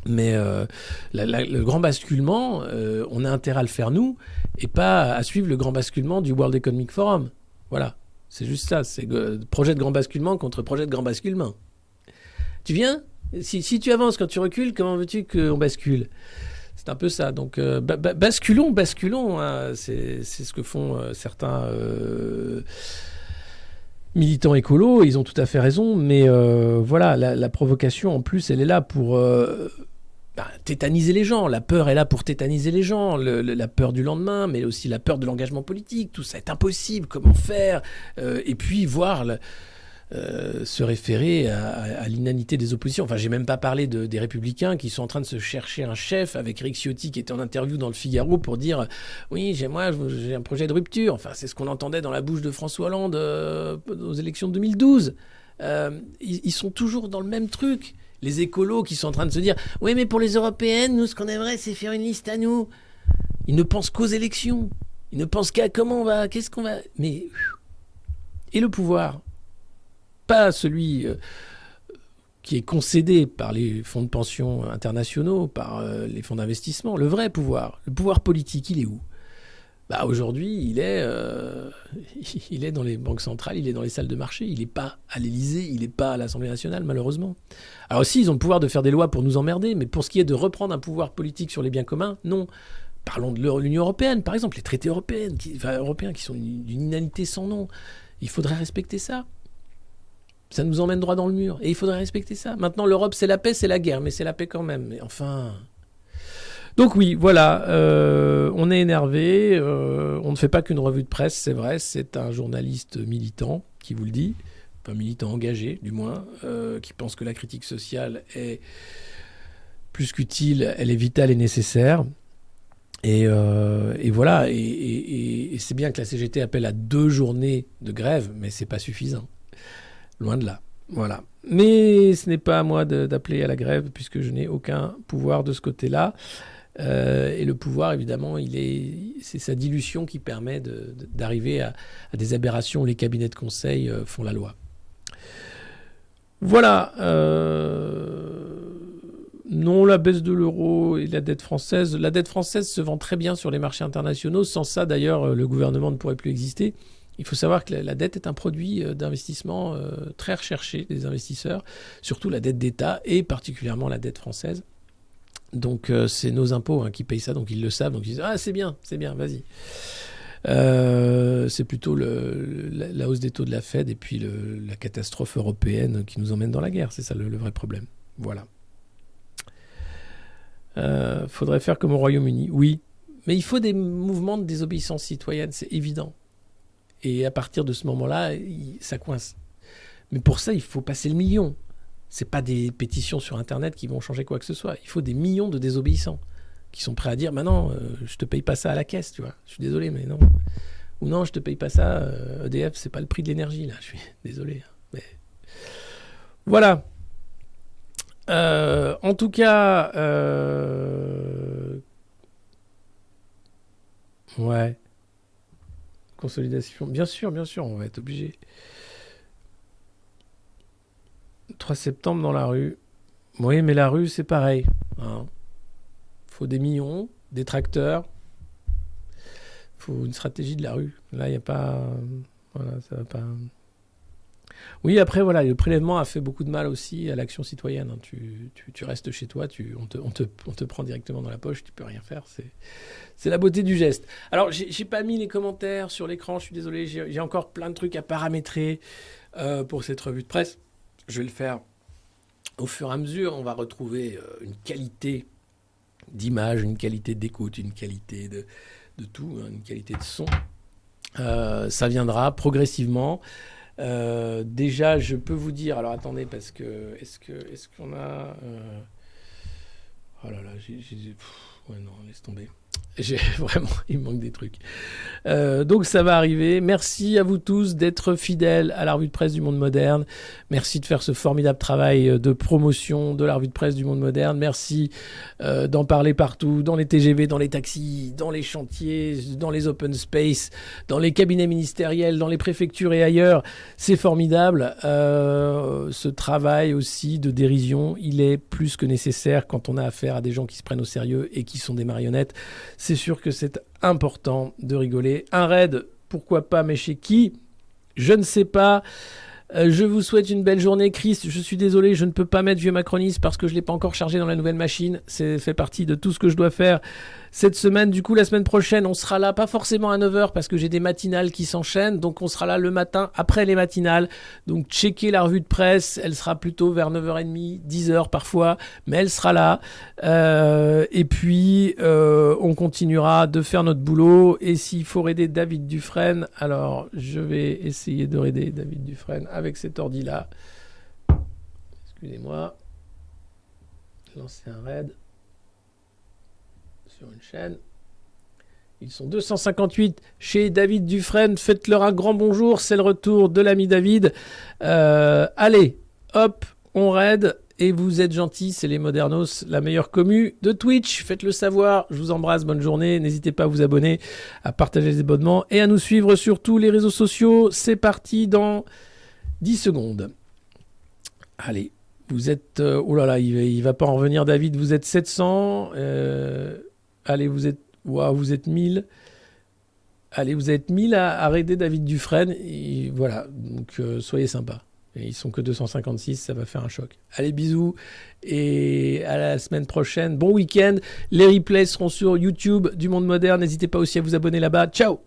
Mais le grand basculement, on a intérêt à le faire nous, et pas à suivre le grand basculement du World Economic Forum. Voilà, c'est juste ça. C'est projet de grand basculement contre projet de grand basculement. Tu viens ? Si tu avances quand tu recules, comment veux-tu qu'on bascule ? C'est un peu ça. Donc, basculons. Hein. C'est ce que font certains militants écolos. Ils ont tout à fait raison. Mais voilà, la provocation, en plus, elle est là pour tétaniser les gens. La peur est là pour tétaniser les gens. La peur du lendemain, mais aussi la peur de l'engagement politique. Tout ça est impossible. Comment faire ? Et puis, voir... se référer à l'inanité des oppositions. Enfin, j'ai même pas parlé des Républicains qui sont en train de se chercher un chef avec Éric Ciotti qui était en interview dans le Figaro pour dire « Oui, j'ai un projet de rupture ». Enfin, c'est ce qu'on entendait dans la bouche de François Hollande aux élections de 2012. Ils sont toujours dans le même truc. Les écolos qui sont en train de se dire « Oui, mais pour les européennes, nous, ce qu'on aimerait, c'est faire une liste à nous ». Ils ne pensent qu'aux élections. Ils ne pensent qu'à qu'est-ce qu'on va... Mais... Et le pouvoir ? Pas celui qui est concédé par les fonds de pension internationaux, par les fonds d'investissement. Le vrai pouvoir, le pouvoir politique, il est où ? Aujourd'hui, il est dans les banques centrales, il est dans les salles de marché, il n'est pas à l'Élysée, il n'est pas à l'Assemblée nationale, malheureusement. Alors aussi, ils ont le pouvoir de faire des lois pour nous emmerder, mais pour ce qui est de reprendre un pouvoir politique sur les biens communs, non. Parlons de l'Union européenne, par exemple, les traités européens qui sont d'une inanité sans nom. Il faudrait respecter ça. Ça nous emmène droit dans le mur. Et il faudrait respecter ça. Maintenant, l'Europe, c'est la paix, c'est la guerre. Mais c'est la paix quand même. Mais enfin... Donc oui, voilà, on est énervé, on ne fait pas qu'une revue de presse, c'est vrai, c'est un journaliste militant qui vous le dit, enfin militant engagé du moins, qui pense que la critique sociale est plus qu'utile, elle est vitale et nécessaire. Et voilà, et c'est bien que la CGT appelle à 2 journées de grève, mais c'est pas suffisant, loin de là. Voilà. Mais ce n'est pas à moi d'appeler à la grève, puisque je n'ai aucun pouvoir de ce côté-là. Et le pouvoir, évidemment, c'est sa dilution qui permet d'arriver à des aberrations où les cabinets de conseil font la loi. Voilà. Non, la baisse de l'euro et la dette française. La dette française se vend très bien sur les marchés internationaux. Sans ça, d'ailleurs, le gouvernement ne pourrait plus exister. Il faut savoir que la dette est un produit d'investissement très recherché des investisseurs, surtout la dette d'État et particulièrement la dette française. Donc c'est nos impôts qui payent ça, donc ils le savent, donc ils disent ah c'est bien, vas-y. C'est plutôt la hausse des taux de la Fed et puis la catastrophe européenne qui nous emmène dans la guerre, c'est ça le vrai problème. Voilà. Faudrait faire comme au Royaume-Uni, oui, mais il faut des mouvements de désobéissance citoyenne, c'est évident. Et à partir de ce moment-là, ça coince. Mais pour ça, il faut passer le million. C'est pas des pétitions sur Internet qui vont changer quoi que ce soit. Il faut des millions de désobéissants qui sont prêts à dire non, je te paye pas ça à la caisse, tu vois. Je suis désolé, mais non. Ou non, je te paye pas ça. EDF, c'est pas le prix de l'énergie, là. Je suis désolé. Mais... Voilà. En tout cas, ouais. Consolidation. Bien sûr, on va être obligé. 3 septembre dans la rue. Oui, mais la rue, c'est pareil. Faut des millions, des tracteurs. Faut une stratégie de la rue. Là, il n'y a pas... Voilà, ça va pas... Oui, après, voilà, le prélèvement a fait beaucoup de mal aussi à l'action citoyenne. Tu restes chez toi, on te prend directement dans la poche, tu peux rien faire. C'est la beauté du geste. Alors, j'ai pas mis les commentaires sur l'écran, je suis désolé. J'ai encore plein de trucs à paramétrer pour cette revue de presse. Je vais le faire au fur et à mesure. On va retrouver une qualité d'image, une qualité d'écoute, une qualité de tout, une qualité de son. Ça viendra progressivement. Déjà, je peux vous dire... Alors, attendez, parce que... Est-ce qu'on a... Oh là là, ouais, non, laisse tomber. Vraiment, il me manque des trucs. Donc ça va arriver. Merci à vous tous d'être fidèles à la revue de presse du Monde Moderne. Merci de faire ce formidable travail de promotion de la revue de presse du Monde Moderne. Merci d'en parler partout, dans les TGV, dans les taxis, dans les chantiers, dans les open space, dans les cabinets ministériels, dans les préfectures et ailleurs. C'est formidable. Ce travail aussi de dérision, il est plus que nécessaire quand on a affaire à des gens qui se prennent au sérieux et qui sont des marionnettes. C'est sûr que c'est important de rigoler. Un raid, pourquoi pas, mais chez qui ? Je ne sais pas. Je vous souhaite une belle journée. Chris, je suis désolé, je ne peux pas mettre Vieux Macroniste parce que je ne l'ai pas encore chargé dans la nouvelle machine. C'est fait partie de tout ce que je dois faire cette semaine. Du coup, la semaine prochaine, on sera là, pas forcément à 9h parce que j'ai des matinales qui s'enchaînent. Donc, on sera là le matin après les matinales. Donc, checkez la revue de presse. Elle sera plutôt vers 9h30, 10h parfois, mais elle sera là. Et puis, on continuera de faire notre boulot. Et s'il faut raider David Dufresne, alors je vais essayer de raider David Dufresne avec cet ordi-là. Excusez-moi. Lancer un raid sur une chaîne. Ils sont 258 chez David Dufresne. Faites-leur un grand bonjour. C'est le retour de l'ami David. Allez, hop, on raid. Et vous êtes gentils, c'est les Modernos, la meilleure commu de Twitch. Faites-le savoir. Je vous embrasse. Bonne journée. N'hésitez pas à vous abonner, à partager les abonnements et à nous suivre sur tous les réseaux sociaux. C'est parti dans 10 secondes. Allez, vous êtes... oh là là, il va pas en revenir, David. Vous êtes 700. Allez, vous êtes 1000. Allez, vous êtes 1000 à raider David Dufresne. Et voilà, donc soyez sympas. Et ils sont que 256, ça va faire un choc. Allez, bisous. Et à la semaine prochaine. Bon week-end. Les replays seront sur YouTube du Monde Moderne. N'hésitez pas aussi à vous abonner là-bas. Ciao!